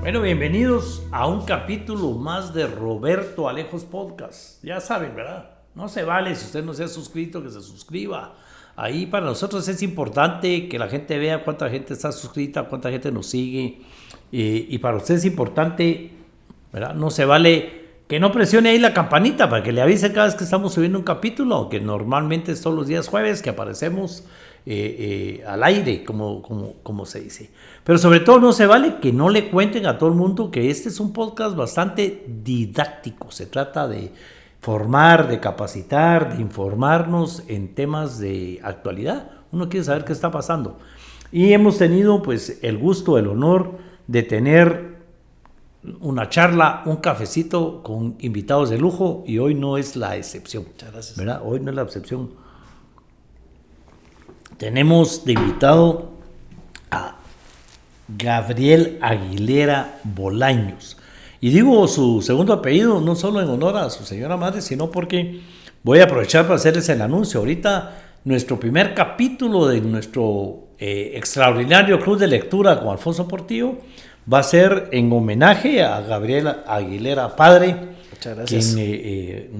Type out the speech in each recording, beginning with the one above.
Bueno, bienvenidos a un capítulo más de Roberto Alejos Podcast. Ya saben, ¿verdad? No se vale, si usted no se ha suscrito, que se suscriba. Ahí para nosotros es importante que la gente vea cuánta gente está suscrita, cuánta gente nos sigue. Y para usted es importante, ¿verdad? No se vale que no presione ahí la campanita para que le avise cada vez que estamos subiendo un capítulo, aunque normalmente es todos los días jueves que aparecemos al aire, como se dice. Pero sobre todo no se vale que no le cuenten a todo el mundo que este es un podcast bastante didáctico. Se trata de formar, de capacitar, de informarnos en temas de actualidad. Uno quiere saber qué está pasando. Y hemos tenido pues el gusto, el honor de tener una charla, un cafecito con invitados de lujo, y hoy no es la excepción. Muchas gracias. ¿Verdad? Hoy no es la excepción. Tenemos de invitado a Gabriel Aguilera Bolaños. Y digo su segundo apellido no solo en honor a su señora madre, sino porque voy a aprovechar para hacerles el anuncio. Ahorita nuestro primer capítulo de nuestro extraordinario club de lectura con Alfonso Portillo va a ser en homenaje a Gabriel Aguilera padre. Muchas gracias. Quien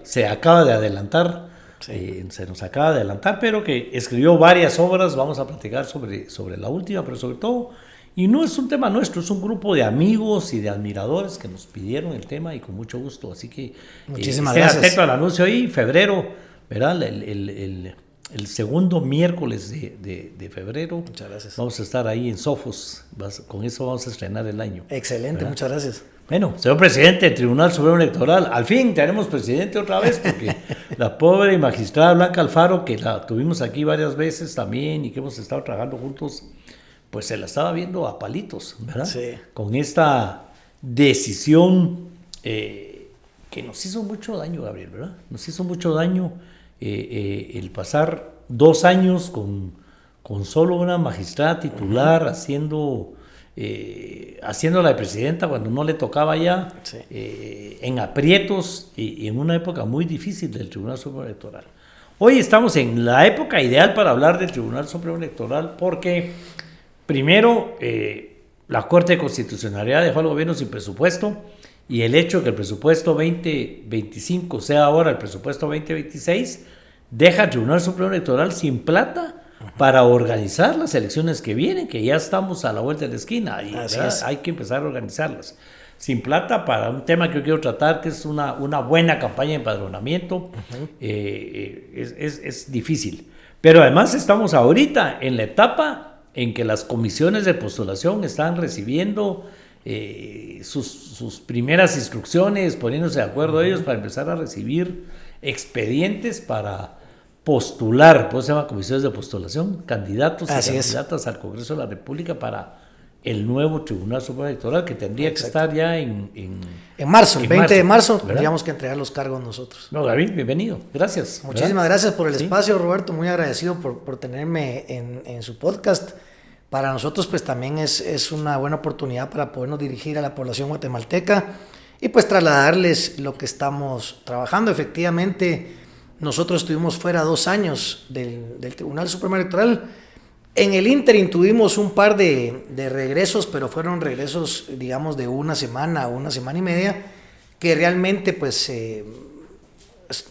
se acaba de adelantar. Sí. Se nos acaba de adelantar, pero que escribió varias obras. Vamos a platicar sobre la última, pero sobre todo, y no es un tema nuestro, es un grupo de amigos y de admiradores que nos pidieron el tema, y con mucho gusto. Así que muchísimas gracias. Atento al anuncio ahí, febrero, ¿verdad? El segundo miércoles de febrero. Muchas gracias. Vamos a estar ahí en Sofos. Con eso vamos a estrenar el año. Excelente, ¿verdad? Muchas gracias. Bueno, señor presidente del Tribunal Supremo Electoral, al fin tenemos presidente otra vez, porque la pobre magistrada Blanca Alfaro, que la tuvimos aquí varias veces también y que hemos estado trabajando juntos, pues se la estaba viendo a palitos, ¿verdad? Sí. Con esta decisión que nos hizo mucho daño, Gabriel, ¿verdad? Nos hizo mucho daño el pasar 2 años con solo una magistrada titular haciéndola de presidenta cuando no le tocaba ya, sí. En aprietos y en una época muy difícil del Tribunal Supremo Electoral. Hoy estamos en la época ideal para hablar del Tribunal Supremo Electoral porque, primero, la Corte de Constitucionalidad dejó al gobierno sin presupuesto, y el hecho de que el presupuesto 2025 sea ahora el presupuesto 2026 deja al Tribunal Supremo Electoral sin plata para organizar las elecciones que vienen, que ya estamos a la vuelta de la esquina, y hay que empezar a organizarlas. Sin plata para un tema que yo quiero tratar, que es una buena campaña de empadronamiento. Es difícil. Pero además estamos ahorita en la etapa en que las comisiones de postulación están recibiendo sus primeras instrucciones, poniéndose de acuerdo ellos para empezar a recibir expedientes para postular, pues se llama comisiones de postulación, candidatos y candidatas al Congreso de la República para el nuevo Tribunal Supremo Electoral, que tendría que estar ya en marzo, el 20 de marzo, ¿verdad? Tendríamos que entregar los cargos nosotros. No, David, bienvenido, gracias. Muchísimas gracias por el espacio, Roberto, muy agradecido por tenerme en su podcast. Para nosotros pues también es una buena oportunidad para podernos dirigir a la población guatemalteca y pues trasladarles lo que estamos trabajando. Efectivamente, nosotros estuvimos fuera 2 años del Tribunal Supremo Electoral. En el ínterin tuvimos un par de regresos, pero fueron regresos, digamos, de una semana y media, que realmente pues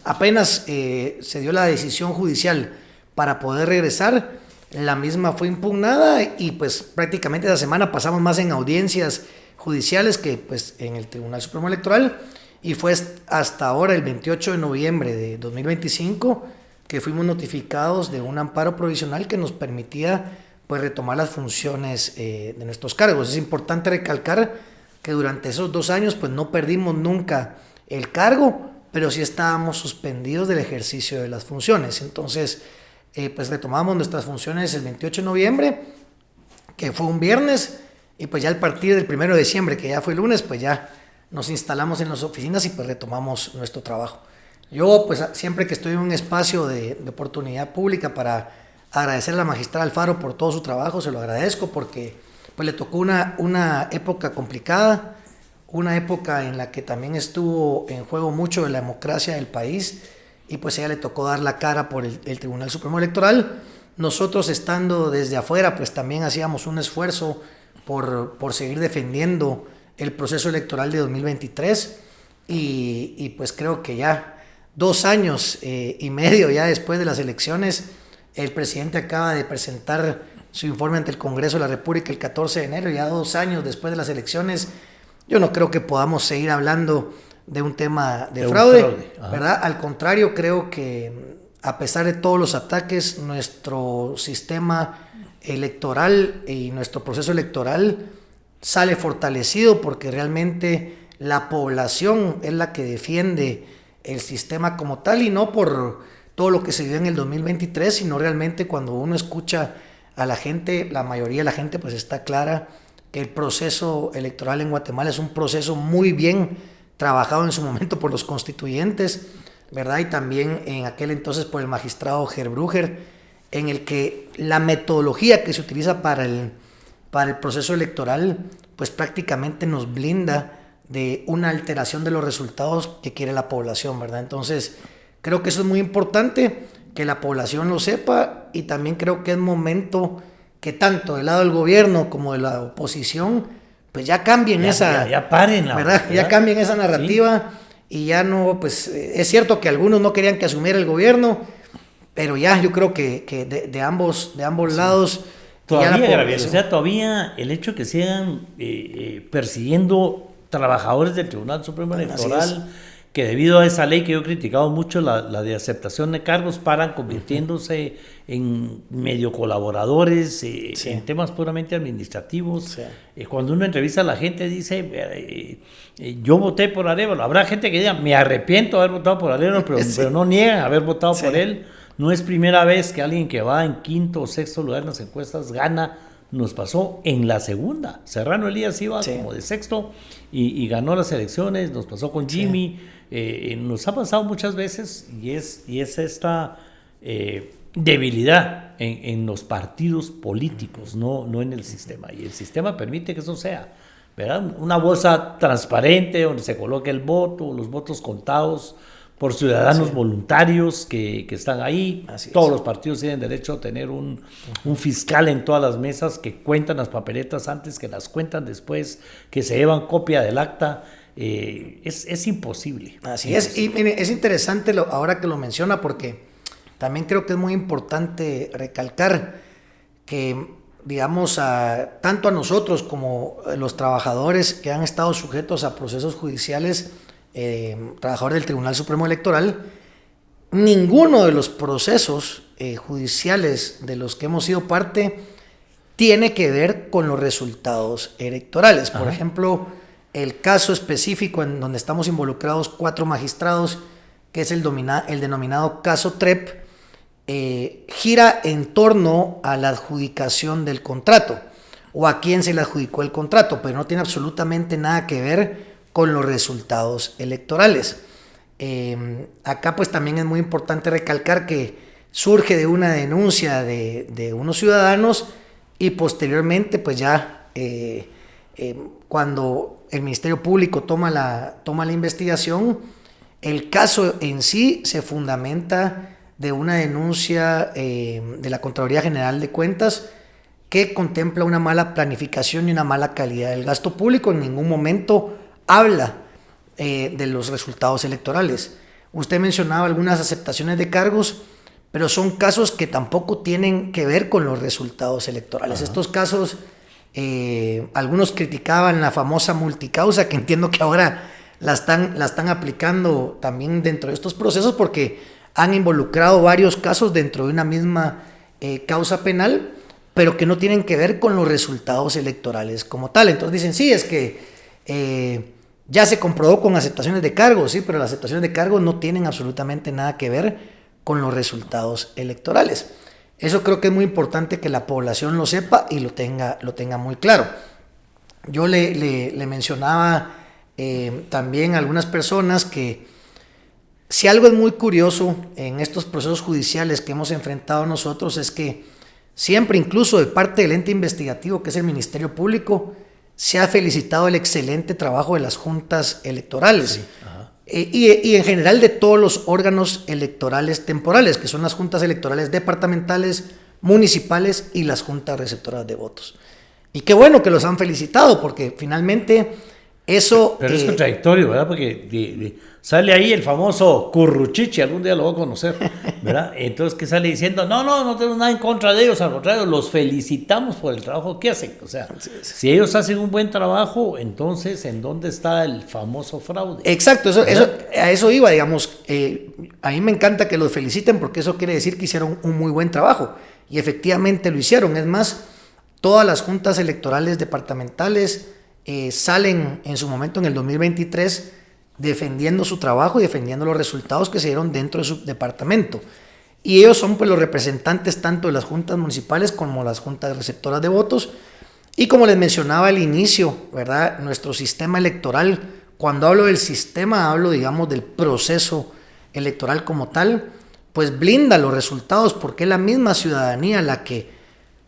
apenas se dio la decisión judicial para poder regresar. La misma fue impugnada y pues prácticamente esa semana pasamos más en audiencias judiciales que pues en el Tribunal Supremo Electoral, y fue hasta ahora el 28 de noviembre de 2025 que fuimos notificados de un amparo provisional que nos permitía pues retomar las funciones de nuestros cargos. Es importante recalcar que durante esos 2 años pues no perdimos nunca el cargo, pero sí estábamos suspendidos del ejercicio de las funciones. Entonces pues retomamos nuestras funciones el 28 de noviembre, que fue un viernes, y pues ya a partir del 1 de diciembre, que ya fue lunes, pues ya nos instalamos en las oficinas y pues retomamos nuestro trabajo. Yo pues siempre que estoy en un espacio de oportunidad pública para agradecer a la magistrada Alfaro por todo su trabajo, se lo agradezco porque pues le tocó una época complicada, una época en la que también estuvo en juego mucho de la democracia del país, y pues a ella le tocó dar la cara por el Tribunal Supremo Electoral. Nosotros, estando desde afuera, pues también hacíamos un esfuerzo por seguir defendiendo el proceso electoral de 2023 y pues creo que ya 2 años y medio ya después de las elecciones, el presidente acaba de presentar su informe ante el Congreso de la República el 14 de enero, ya 2 años después de las elecciones. Yo no creo que podamos seguir hablando de un tema de fraude, ¿verdad? Al contrario, creo que a pesar de todos los ataques, nuestro sistema electoral y nuestro proceso electoral sale fortalecido porque realmente la población es la que defiende el sistema como tal y no por todo lo que se dio en el 2023, sino realmente cuando uno escucha a la gente, la mayoría de la gente pues está clara que el proceso electoral en Guatemala es un proceso muy bien trabajado en su momento por los constituyentes, ¿verdad? Y también en aquel entonces por el magistrado Gerbruger, en el que la metodología que se utiliza para el proceso electoral pues prácticamente nos blinda de una alteración de los resultados que quiere la población, ¿verdad? Entonces creo que eso es muy importante, que la población lo sepa, y también creo que es momento que tanto del lado del gobierno como de la oposición pues ya cambien ya paren la ¿verdad? Ya cambien esa narrativa, sí. Y ya no, pues es cierto que algunos no querían que asumiera el gobierno, pero ya yo creo que de ambos lados todavía, Gabriel, o sea, todavía el hecho que sigan persiguiendo trabajadores del Tribunal Supremo Electoral, que debido a esa ley que yo he criticado mucho, la de aceptación de cargos, paran convirtiéndose en medio colaboradores, en temas puramente administrativos. Cuando uno entrevista a la gente dice, yo voté por Arévalo. Habrá gente que diga, me arrepiento de haber votado por Arévalo, pero no niegan haber votado por él. No es primera vez que alguien que va en quinto o sexto lugar en las encuestas gana. Nos pasó en la segunda. Serrano Elías iba como de sexto y ganó las elecciones. Nos pasó con Jimmy. Nos ha pasado muchas veces y es esta debilidad en los partidos políticos, no en el sistema. Y el sistema permite que eso sea, ¿verdad? Una bolsa transparente donde se coloque el voto, los votos contados por ciudadanos voluntarios que están ahí. Todos los partidos tienen derecho a tener un fiscal en todas las mesas que cuentan las papeletas antes, que las cuentan después, que se llevan copia del acta. Es imposible. Así es. Y mire, es interesante ahora que lo menciona, porque también creo que es muy importante recalcar que, digamos, tanto a nosotros como a los trabajadores que han estado sujetos a procesos judiciales, trabajadores del Tribunal Supremo Electoral, ninguno de los procesos judiciales de los que hemos sido parte tiene que ver con los resultados electorales. Por ejemplo, el caso específico en donde estamos involucrados 4 magistrados, que es el denominado caso TREP, gira en torno a la adjudicación del contrato o a quién se le adjudicó el contrato, pero no tiene absolutamente nada que ver con los resultados electorales. Acá pues también es muy importante recalcar que surge de una denuncia de unos ciudadanos y posteriormente pues ya cuando el Ministerio Público toma la investigación, el caso en sí se fundamenta de una denuncia de la Contraloría General de Cuentas que contempla una mala planificación y una mala calidad del gasto público. En ningún momento habla de los resultados electorales. Usted mencionaba algunas aceptaciones de cargos, pero son casos que tampoco tienen que ver con los resultados electorales. Estos casos, algunos criticaban la famosa multicausa, que entiendo que ahora la están aplicando también dentro de estos procesos, porque han involucrado varios casos dentro de una misma causa penal, pero que no tienen que ver con los resultados electorales como tal. Entonces dicen, sí, es que ya se comprobó con aceptaciones de cargos, sí, pero las aceptaciones de cargos no tienen absolutamente nada que ver con los resultados electorales. Eso creo que es muy importante que la población lo sepa y lo tenga muy claro. Yo le mencionaba también a algunas personas que si algo es muy curioso en estos procesos judiciales que hemos enfrentado nosotros es que siempre, incluso de parte del ente investigativo, que es el Ministerio Público, se ha felicitado el excelente trabajo de las juntas electorales. Sí, y en general de todos los órganos electorales temporales, que son las juntas electorales departamentales, municipales y las juntas receptoras de votos. Y qué bueno que los han felicitado, porque finalmente eso... Pero es contradictorio, ¿verdad? Porque sale ahí el famoso Curruchiche, algún día lo voy a conocer, ¿verdad? Entonces, que sale diciendo, no tenemos nada en contra de ellos, al contrario, los felicitamos por el trabajo que hacen. O sea, si ellos hacen un buen trabajo, entonces, ¿en dónde está el famoso fraude? Exacto, a eso iba, digamos. A mí me encanta que los feliciten porque eso quiere decir que hicieron un muy buen trabajo. Y efectivamente lo hicieron. Es más, todas las juntas electorales departamentales salen en su momento en el 2023 defendiendo su trabajo y defendiendo los resultados que se dieron dentro de su departamento. Y ellos son pues los representantes tanto de las juntas municipales como las juntas receptoras de votos. Y como les mencionaba al inicio, ¿verdad? Nuestro sistema electoral, cuando hablo del sistema, hablo, digamos, del proceso electoral como tal, pues blinda los resultados porque es la misma ciudadanía la que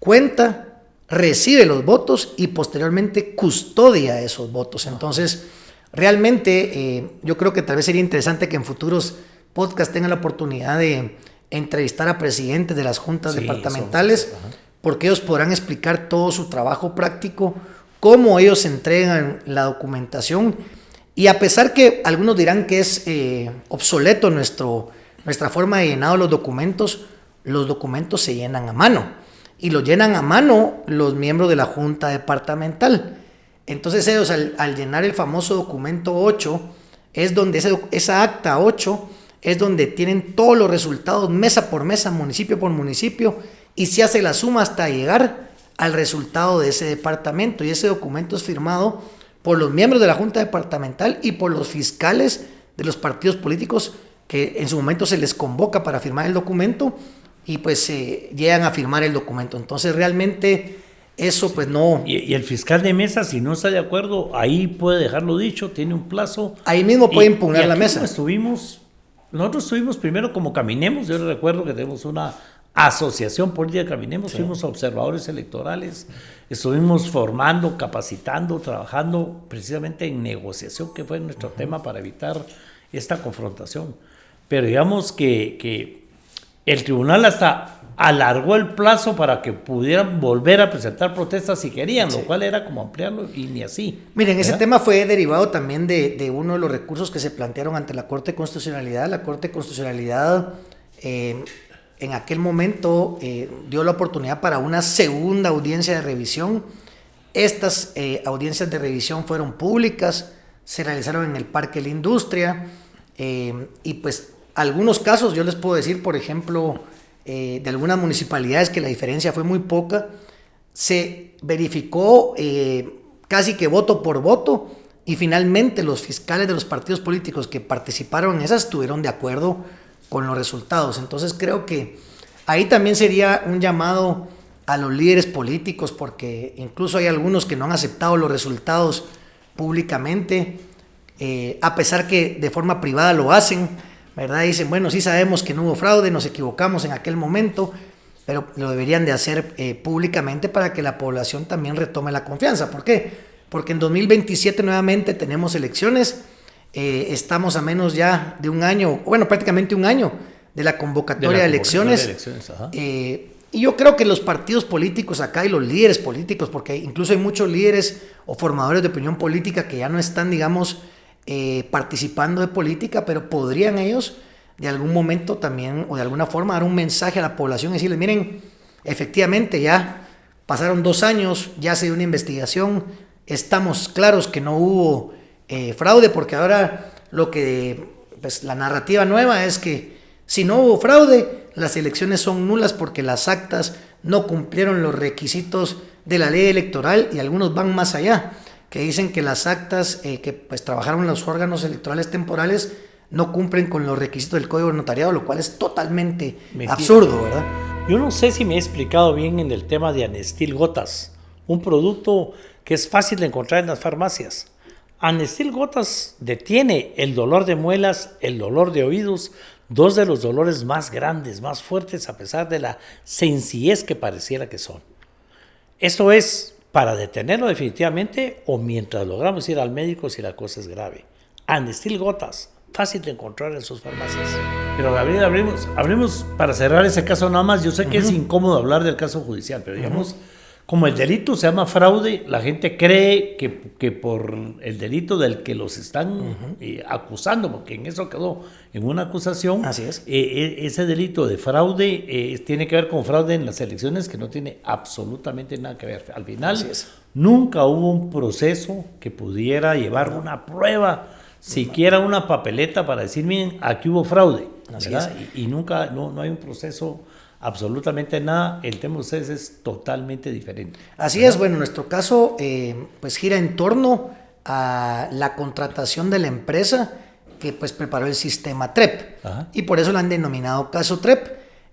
cuenta, recibe los votos y posteriormente custodia esos votos. Entonces, realmente yo creo que tal vez sería interesante que en futuros podcasts tengan la oportunidad de entrevistar a presidentes de las juntas departamentales, porque ellos podrán explicar todo su trabajo práctico, cómo ellos entregan la documentación. Y a pesar que algunos dirán que es obsoleto nuestra forma de llenar los documentos se llenan a mano. Y los llenan a mano los miembros de la junta departamental. Entonces ellos al llenar el famoso documento 8, es donde esa acta 8 es donde tienen todos los resultados mesa por mesa, municipio por municipio, y se hace la suma hasta llegar al resultado de ese departamento. Y ese documento es firmado por los miembros de la junta departamental y por los fiscales de los partidos políticos que en su momento se les convoca para firmar el documento y pues llegan a firmar el documento. Entonces realmente eso pues no... Y el fiscal de mesa, si no está de acuerdo, ahí puede dejarlo dicho, tiene un plazo. Ahí mismo puede impugnar la mesa. Nosotros estuvimos primero como Caminemos. Yo recuerdo que tenemos una asociación política Caminemos, sí. Fuimos observadores electorales, estuvimos formando, capacitando, trabajando precisamente en negociación, que fue nuestro tema para evitar esta confrontación. Pero digamos que el tribunal hasta alargó el plazo para que pudieran volver a presentar protestas si querían, sí. Lo cual era como ampliarlo y ni así. Miren, ¿verdad? Ese tema fue derivado también de uno de los recursos que se plantearon ante la Corte de Constitucionalidad. La Corte de Constitucionalidad en aquel momento dio la oportunidad para una segunda audiencia de revisión. Estas audiencias de revisión fueron públicas, se realizaron en el Parque de la Industria y pues algunos casos, yo les puedo decir, por ejemplo, de algunas municipalidades que la diferencia fue muy poca, se verificó casi que voto por voto y finalmente los fiscales de los partidos políticos que participaron en esas estuvieron de acuerdo con los resultados. Entonces creo que ahí también sería un llamado a los líderes políticos, porque incluso hay algunos que no han aceptado los resultados públicamente, a pesar que de forma privada lo hacen, ¿verdad? Dicen, bueno, sí sabemos que no hubo fraude, nos equivocamos en aquel momento, pero lo deberían de hacer públicamente para que la población también retome la confianza. ¿Por qué? Porque en 2027 nuevamente tenemos elecciones, estamos a menos ya de un año, bueno, prácticamente un año de la convocatoria de elecciones. Y yo creo que los partidos políticos acá y los líderes políticos, porque incluso hay muchos líderes o formadores de opinión política que ya no están, digamos, participando de política, pero podrían ellos de algún momento también o de alguna forma dar un mensaje a la población y decirles, miren, efectivamente ya pasaron 2 años, ya se dio una investigación, estamos claros que no hubo fraude, porque ahora pues, la narrativa nueva es que si no hubo fraude, las elecciones son nulas porque las actas no cumplieron los requisitos de la ley electoral, y algunos van más allá, que dicen que las actas que pues trabajaron los órganos electorales temporales no cumplen con los requisitos del Código de Notariado, lo cual es totalmente absurdo, ¿verdad? Yo no sé si me he explicado bien en el tema de Anestil Gotas, un producto que es fácil de encontrar en las farmacias. Anestil Gotas detiene el dolor de muelas, el dolor de oídos, 2 de los dolores más grandes, más fuertes, a pesar de la sencillez que pareciera que son. Esto es para detenerlo definitivamente o mientras logramos ir al médico si la cosa es grave. Anestil Gotas, fácil de encontrar en sus farmacias. Pero Gabriel, hablemos para cerrar ese caso nada más. Yo sé que es incómodo hablar del caso judicial, pero digamos, Como el delito se llama fraude, la gente cree que por el delito del que los están acusando, porque en eso quedó en una acusación, Así es. Ese delito de fraude tiene que ver con fraude en las elecciones, que no tiene absolutamente nada que ver. Al final, nunca hubo un proceso que pudiera llevar una prueba, siquiera una papeleta para decir, miren, aquí hubo fraude, ¿verdad? Y nunca, no hay un proceso, absolutamente nada. El tema de ustedes es totalmente diferente. Así ¿verdad? es, bueno, en nuestro caso, pues gira en torno a la contratación de la empresa que pues preparó el sistema TREP. Ajá. Y por eso lo han denominado caso TREP.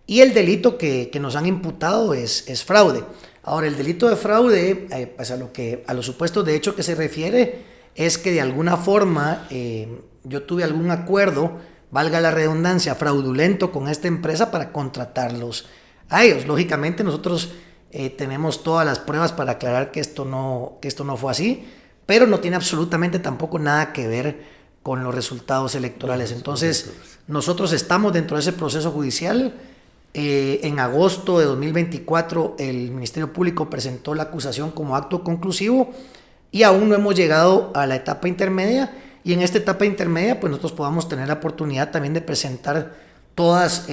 Y el delito que nos han imputado es fraude. Ahora, el delito de fraude, pues a los supuestos de hecho que se refiere, es que de alguna forma yo tuve algún acuerdo, valga la redundancia, fraudulento con esta empresa para contratarlos a ellos. Lógicamente nosotros tenemos todas las pruebas para aclarar que esto no fue así, pero no tiene absolutamente tampoco nada que ver con los resultados electorales. Entonces, nosotros estamos dentro de ese proceso judicial. En agosto de 2024 el Ministerio Público presentó la acusación como acto conclusivo y aún no hemos llegado a la etapa intermedia, y en esta etapa intermedia pues nosotros podamos tener la oportunidad también de presentar todos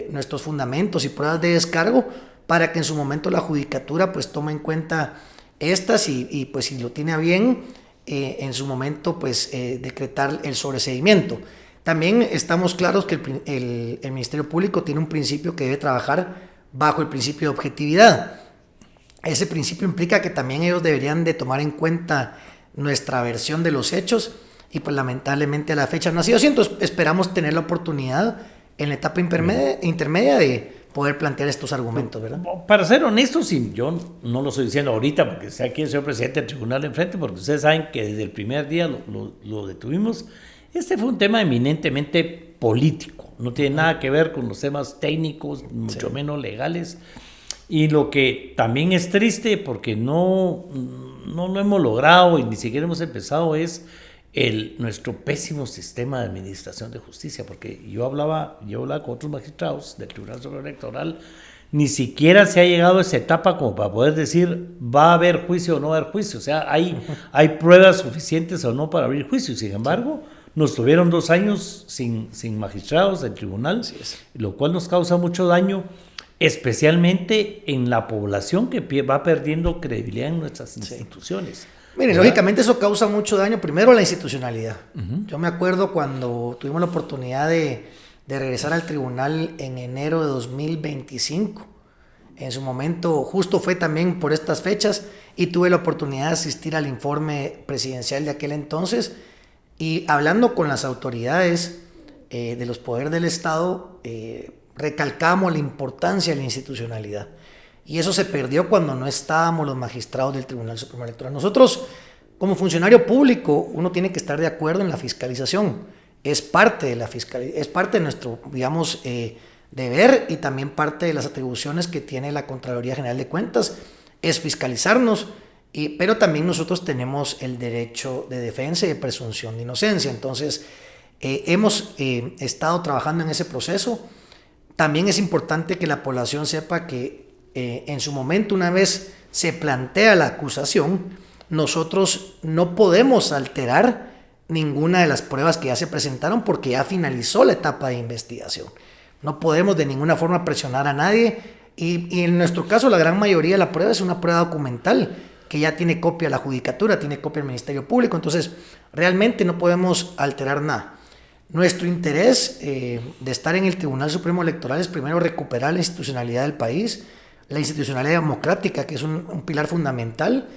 nuestros fundamentos y pruebas de descargo para que en su momento la judicatura pues tome en cuenta estas y pues si lo tiene a bien en su momento pues decretar el sobreseimiento. También estamos claros que el Ministerio Público tiene un principio que debe trabajar bajo el principio de objetividad. Ese principio implica que también ellos deberían de tomar en cuenta nuestra versión de los hechos y pues lamentablemente a la fecha no ha sido así. Entonces esperamos tener la oportunidad en la etapa intermedia de poder plantear estos argumentos, ¿verdad? Para ser honestos, yo no lo estoy diciendo ahorita porque sea aquí el señor presidente del tribunal enfrente, porque ustedes saben que desde el primer día lo detuvimos. Este fue un tema eminentemente político, no tiene nada que ver con los temas técnicos, mucho menos legales. Y lo que también es triste, porque no lo hemos logrado y ni siquiera hemos empezado, es nuestro pésimo sistema de administración de justicia. Porque yo hablaba con otros magistrados del Tribunal Superior Electoral, ni siquiera se ha llegado a esa etapa como para poder decir va a haber juicio o no va a haber juicio. O sea, hay pruebas suficientes o no para abrir juicio. Sin embargo, nos tuvieron 2 años sin magistrados del tribunal, lo cual nos causa mucho daño, especialmente en la población que va perdiendo credibilidad en nuestras instituciones. Miren, lógicamente eso causa mucho daño, primero a la institucionalidad. Yo me acuerdo cuando tuvimos la oportunidad de regresar al tribunal en enero de 2025. En su momento, justo fue también por estas fechas, y tuve la oportunidad de asistir al informe presidencial de aquel entonces. Y hablando con las autoridades de los poderes del Estado, recalcamos la importancia de la institucionalidad. Y eso se perdió cuando no estábamos los magistrados del Tribunal Supremo Electoral. Nosotros, como funcionario público, uno tiene que estar de acuerdo en la fiscalización. Es parte de la fiscalización, es parte de nuestro, digamos, deber, y también parte de las atribuciones que tiene la Contraloría General de Cuentas, es fiscalizarnos. Pero también nosotros tenemos el derecho de defensa y de presunción de inocencia. Entonces, hemos estado trabajando en ese proceso. También es importante que la población sepa que en su momento, una vez se plantea la acusación, nosotros no podemos alterar ninguna de las pruebas que ya se presentaron porque ya finalizó la etapa de investigación. No podemos de ninguna forma presionar a nadie y en nuestro caso la gran mayoría de la prueba es una prueba documental que ya tiene copia la judicatura, tiene copia el Ministerio Público, entonces realmente no podemos alterar nada. Nuestro interés de estar en el Tribunal Supremo Electoral es primero recuperar la institucionalidad del país, la institucionalidad democrática, que es un pilar fundamental,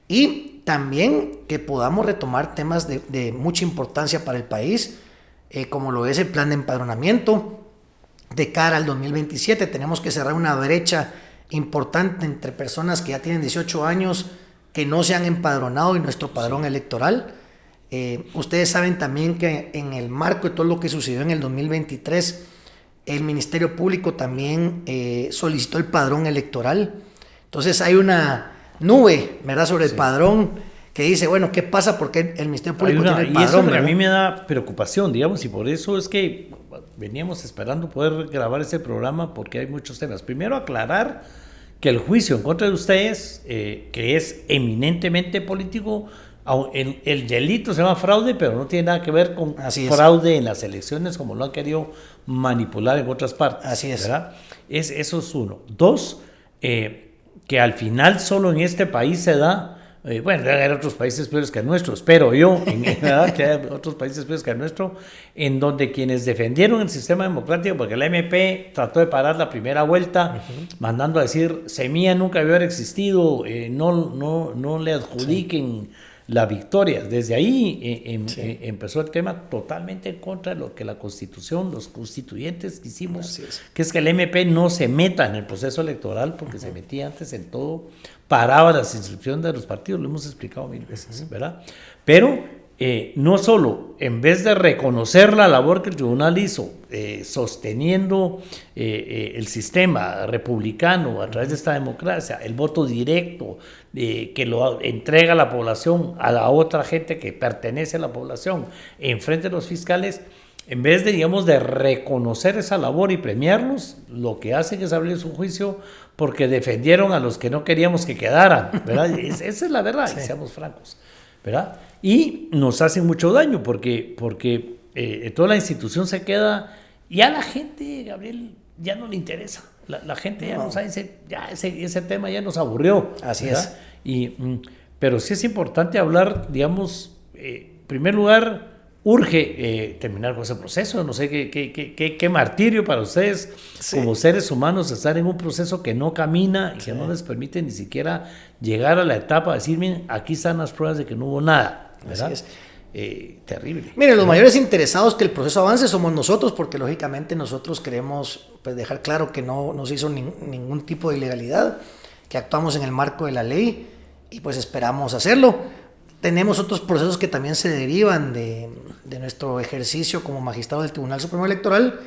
y también que podamos retomar temas de mucha importancia para el país, como lo es el plan de empadronamiento. De cara al 2027 tenemos que cerrar una brecha importante entre personas que ya tienen 18 años, que no se han empadronado en nuestro padrón electoral. Ustedes saben también que en el marco de todo lo que sucedió en el 2023, el Ministerio Público también solicitó el padrón electoral. Entonces hay una nube, ¿verdad?, sobre el padrón que dice, bueno, ¿qué pasa? Porque el Ministerio Público tiene el padrón. Y eso a mí me da preocupación, digamos, y por eso es que veníamos esperando poder grabar ese programa, porque hay muchos temas. Primero, aclarar que el juicio en contra de ustedes, que es eminentemente político, el delito se llama fraude, pero no tiene nada que ver con fraude en las elecciones como lo han querido manipular en otras partes. Así es. ¿Verdad? Eso es uno. Dos, que al final solo en este país se da, bueno, debe haber otros países peores que el nuestro, espero yo, ¿verdad? Que hay otros países peores que el nuestro, en donde quienes defendieron el sistema democrático, porque la MP trató de parar la primera vuelta, mandando a decir, Semilla nunca debió haber existido, no le adjudiquen la victoria. Desde ahí empezó el tema totalmente en contra de lo que la Constitución, los constituyentes quisimos, que es que el MP no se meta en el proceso electoral, porque se metía antes en todo, paraba las inscripciones de los partidos, lo hemos explicado mil veces, ¿verdad? Pero no solo, en vez de reconocer la labor que el tribunal hizo, sosteniendo el sistema republicano a través de esta democracia, el voto directo, que lo entrega la población a la otra gente que pertenece a la población, en frente de los fiscales, en vez de, digamos, de reconocer esa labor y premiarlos, lo que hacen es abrirles un juicio porque defendieron a los que no queríamos que quedaran, ¿verdad? Esa es la verdad, y seamos francos, ¿verdad? Y nos hacen mucho daño porque toda la institución se queda, y a la gente, Gabriel, ya no le interesa. La gente ya no sabe, ese tema ya nos aburrió. Así ¿verdad? Pero sí es importante hablar, digamos, en primer lugar, urge terminar con ese proceso. No sé qué martirio para ustedes como seres humanos estar en un proceso que no camina y que no les permite ni siquiera llegar a la etapa de decir, miren, aquí están las pruebas de que no hubo nada, ¿verdad? Así es. Terrible. Miren, los mayores interesados que el proceso avance somos nosotros, porque lógicamente nosotros queremos pues, dejar claro que no se hizo ningún tipo de ilegalidad, que actuamos en el marco de la ley y pues esperamos hacerlo. Tenemos otros procesos que también se derivan de nuestro ejercicio como magistrado del Tribunal Supremo Electoral,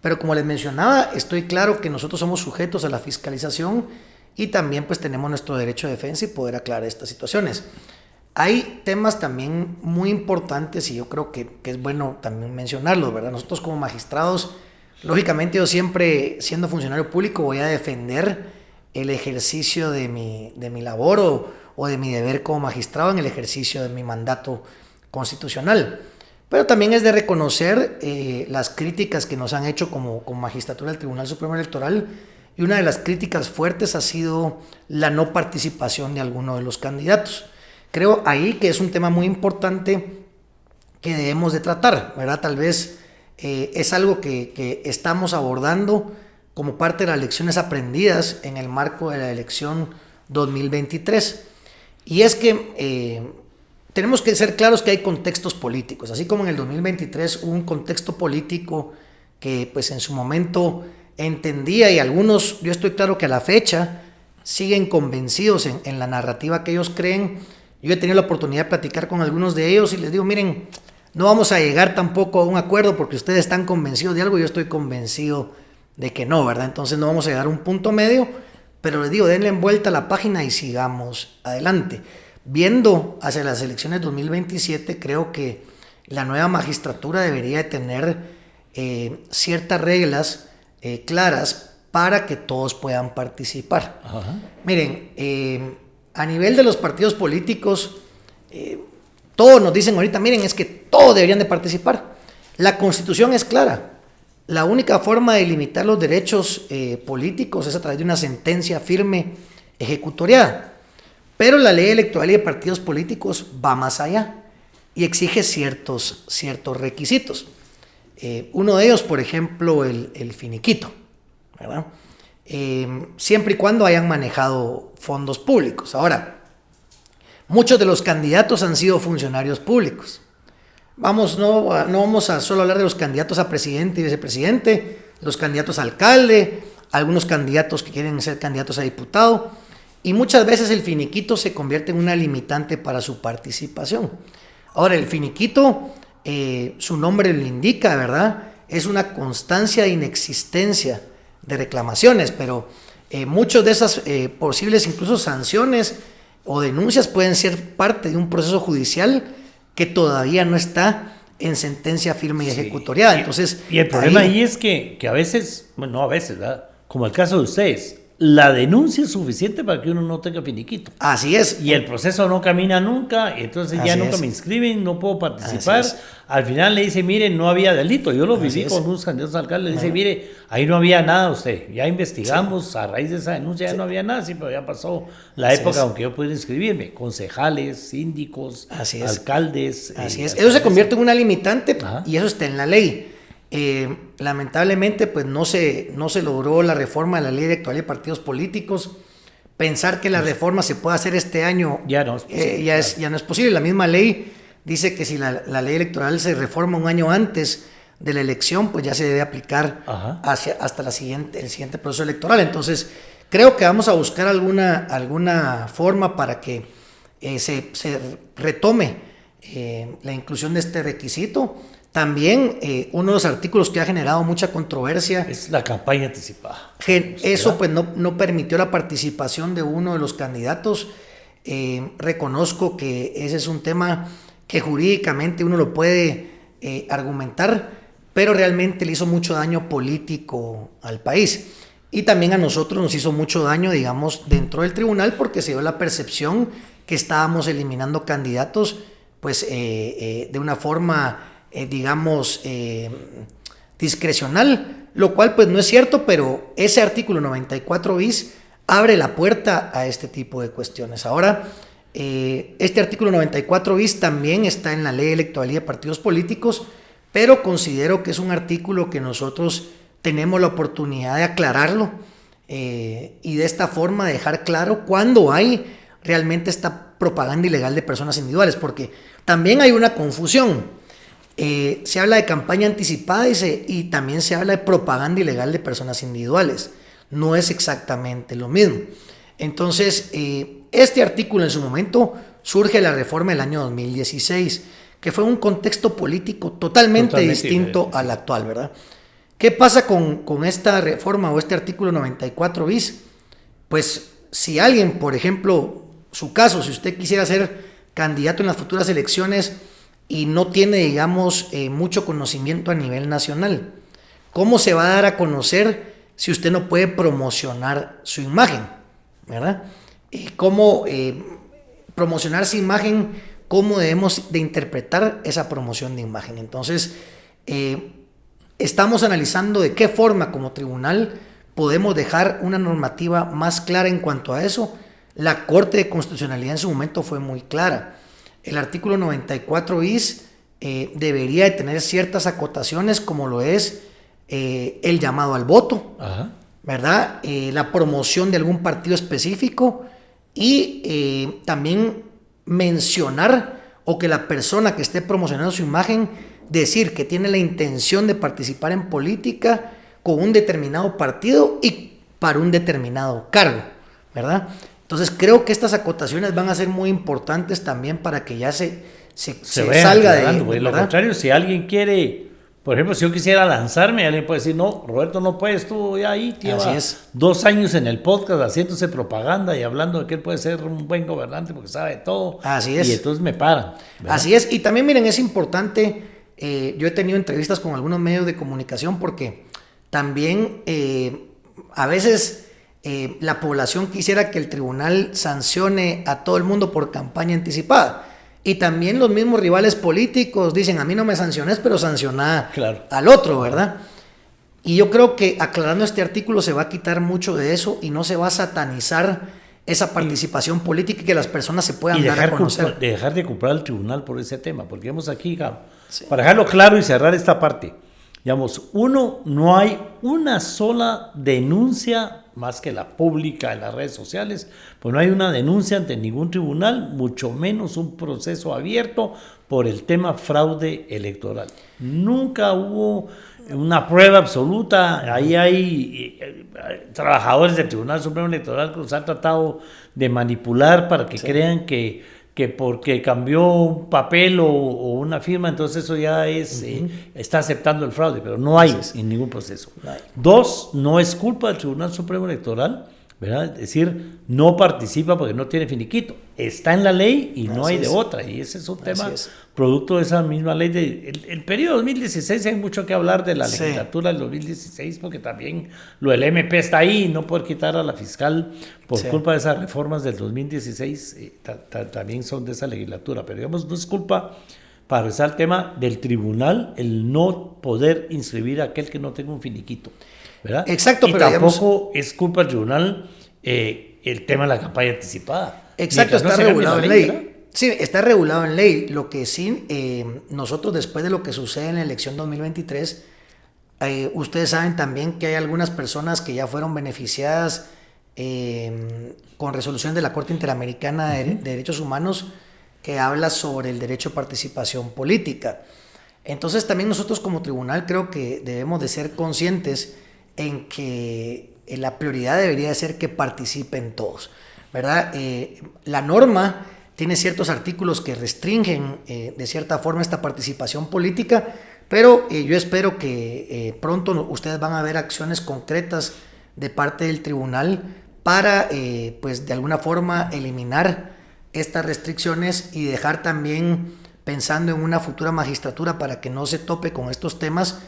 pero como les mencionaba, estoy claro que nosotros somos sujetos a la fiscalización y también pues tenemos nuestro derecho de defensa y poder aclarar estas situaciones. Hay temas también muy importantes y yo creo que es bueno también mencionarlos, ¿verdad? Nosotros como magistrados, lógicamente yo siempre, siendo funcionario público, voy a defender el ejercicio de mi labor o de mi deber como magistrado en el ejercicio de mi mandato constitucional. Pero también es de reconocer las críticas que nos han hecho como magistratura del Tribunal Supremo Electoral, y una de las críticas fuertes ha sido la no participación de alguno de los candidatos. Creo ahí que es un tema muy importante que debemos de tratar, ¿verdad? Tal vez es algo que estamos abordando como parte de las lecciones aprendidas en el marco de la elección 2023. Y es que tenemos que ser claros que hay contextos políticos. Así como en el 2023 hubo un contexto político que pues en su momento entendía, y algunos, yo estoy claro que a la fecha siguen convencidos en la narrativa que ellos creen. Yo he tenido la oportunidad de platicar con algunos de ellos y les digo, miren, no vamos a llegar tampoco a un acuerdo porque ustedes están convencidos de algo y yo estoy convencido de que no, ¿verdad? Entonces no vamos a llegar a un punto medio, pero les digo, denle vuelta a la página y sigamos adelante. Viendo hacia las elecciones 2027, creo que la nueva magistratura debería de tener ciertas reglas claras para que todos puedan participar. Ajá. Miren, a nivel de los partidos políticos, todos nos dicen ahorita, miren, es que todos deberían de participar. La Constitución es clara. La única forma de limitar los derechos políticos es a través de una sentencia firme ejecutoriada. Pero la ley electoral y de partidos políticos va más allá y exige ciertos requisitos. Uno de ellos, por ejemplo, el finiquito, ¿verdad? Siempre y cuando hayan manejado fondos públicos. Ahora, muchos de los candidatos han sido funcionarios públicos. No vamos a solo hablar de los candidatos a presidente y vicepresidente, los candidatos a alcalde, algunos candidatos que quieren ser candidatos a diputado, y muchas veces el finiquito se convierte en una limitante para su participación. Ahora, el finiquito, su nombre lo indica, ¿verdad? Es una constancia de inexistencia de reclamaciones, pero muchas de esas posibles incluso sanciones o denuncias pueden ser parte de un proceso judicial que todavía no está en sentencia firme y ejecutoriada. Entonces, y el problema ahí es que a veces, bueno, no a veces, ¿verdad? Como el caso de ustedes, la denuncia es suficiente para que uno no tenga finiquito. Así es. Y el proceso no camina nunca, entonces ya nunca me inscriben, no puedo participar. Al final le dice, mire, no había delito. Yo lo viví con unos candidatos a alcalde. Le dice, mire, ahí no había nada usted. Ya investigamos, a raíz de esa denuncia ya no había nada. Sí, pero ya pasó la época aunque yo pudiera inscribirme. Concejales, síndicos, alcaldes. Así es. Eso se convierte en una limitante y eso está en la ley. Lamentablemente pues no se logró la reforma de la ley electoral de partidos políticos. Pensar que la reforma se pueda hacer este año ya no es posible, ya no es posible. La misma ley dice que si la ley electoral se reforma un año antes de la elección, pues ya se debe aplicar hasta el siguiente proceso electoral. Entonces creo que vamos a buscar alguna forma para que se retome la inclusión de este requisito. También uno de los artículos que ha generado mucha controversia es la campaña anticipada. Eso pues no permitió la participación de uno de los candidatos. Reconozco que ese es un tema que jurídicamente uno lo puede argumentar, pero realmente le hizo mucho daño político al país. Y también a nosotros nos hizo mucho daño, digamos, dentro del tribunal, porque se dio la percepción que estábamos eliminando candidatos pues de una forma discrecional, lo cual pues no es cierto, pero ese artículo 94 bis abre la puerta a este tipo de cuestiones. Ahora, este artículo 94 bis también está en la ley electoral de partidos políticos, pero considero que es un artículo que nosotros tenemos la oportunidad de aclararlo y de esta forma dejar claro cuándo hay realmente esta propaganda ilegal de personas individuales, porque también hay una confusión. Se habla de campaña anticipada y también se habla de propaganda ilegal de personas individuales. No es exactamente lo mismo. Entonces, este artículo en su momento surge de la reforma del año 2016, que fue un contexto político totalmente distinto al actual, ¿verdad? ¿Qué pasa con esta reforma o este artículo 94 bis? Pues si alguien, por ejemplo, su caso, si usted quisiera ser candidato en las futuras elecciones y no tiene, digamos, mucho conocimiento a nivel nacional, ¿cómo se va a dar a conocer si usted no puede promocionar su imagen? ¿Verdad? ¿Cómo promocionar su imagen? ¿Cómo debemos de interpretar esa promoción de imagen? Entonces, estamos analizando de qué forma como tribunal podemos dejar una normativa más clara en cuanto a eso. La Corte de Constitucionalidad en su momento fue muy clara. El artículo 94 bis debería de tener ciertas acotaciones, como lo es el llamado al voto, ¿verdad? La promoción de algún partido específico y también mencionar o que la persona que esté promocionando su imagen decir que tiene la intención de participar en política con un determinado partido y para un determinado cargo, ¿verdad? Entonces creo que estas acotaciones van a ser muy importantes también para que ya se salga de ahí. Lo contrario, si alguien quiere, por ejemplo, si yo quisiera lanzarme, alguien puede decir, no, Roberto no puedes, tú ya ahí lleva 2 años en el podcast haciéndose propaganda y hablando de que él puede ser un buen gobernante porque sabe todo. Así es. Y entonces me paran, ¿verdad? Así es. Y también miren, es importante, yo he tenido entrevistas con algunos medios de comunicación porque también a veces la población quisiera que el tribunal sancione a todo el mundo por campaña anticipada. Y también los mismos rivales políticos dicen, a mí no me sanciones, pero sanciona al otro, ¿verdad? Y yo creo que aclarando este artículo se va a quitar mucho de eso y no se va a satanizar esa participación política y que las personas se puedan dar a conocer. Dejar de culpar al tribunal por ese tema, porque vemos aquí, para dejarlo claro y cerrar esta parte, digamos, no hay una sola denuncia más que la pública en las redes sociales, pues no hay una denuncia ante ningún tribunal, mucho menos un proceso abierto por el tema fraude electoral. Nunca hubo una prueba absoluta. Ahí hay trabajadores del Tribunal Supremo Electoral que los han tratado de manipular para que crean que porque cambió un papel o una firma, entonces eso ya es está aceptando el fraude, pero no hay en ningún proceso. 2, no es culpa del Tribunal Supremo Electoral ¿verdad? Es decir, no participa porque no tiene finiquito. Está en la ley y no hay de otra. Y ese es un tema producto de esa misma ley. El periodo 2016 hay mucho que hablar de la legislatura del 2016 porque también lo del MP está ahí y no poder quitar a la fiscal por culpa de esas reformas del 2016 también son de esa legislatura. Pero digamos, no es culpa, para regresar al tema del tribunal, el no poder inscribir a aquel que no tenga un finiquito, ¿verdad? Exacto, y pero tampoco es culpa del tribunal el tema de la campaña anticipada. Exacto, está regulado en ley. ¿Verdad? Sí, está regulado en ley. Lo que sí, nosotros después de lo que sucede en la elección 2023, ustedes saben también que hay algunas personas que ya fueron beneficiadas con resoluciones de la Corte Interamericana de Derechos Humanos que habla sobre el derecho a participación política. Entonces también nosotros como tribunal creo que debemos de ser conscientes en que la prioridad debería de ser que participen todos, ¿verdad? La norma tiene ciertos artículos que restringen de cierta forma esta participación política, pero yo espero que pronto ustedes van a ver acciones concretas de parte del tribunal para, pues de alguna forma, eliminar estas restricciones y dejar también, pensando en una futura magistratura para que no se tope con estos temas,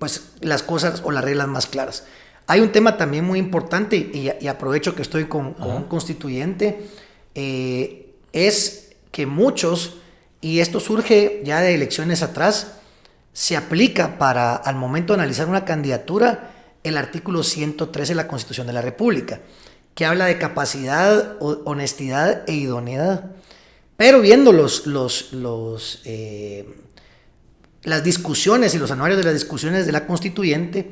pues las cosas o las reglas más claras. Hay un tema también muy importante y aprovecho que estoy con un constituyente, es que muchos, y esto surge ya de elecciones atrás, se aplica para al momento de analizar una candidatura el artículo 113 de la Constitución de la República, que habla de capacidad, honestidad e idoneidad. Pero viendo las discusiones y los anuarios de las discusiones de la constituyente,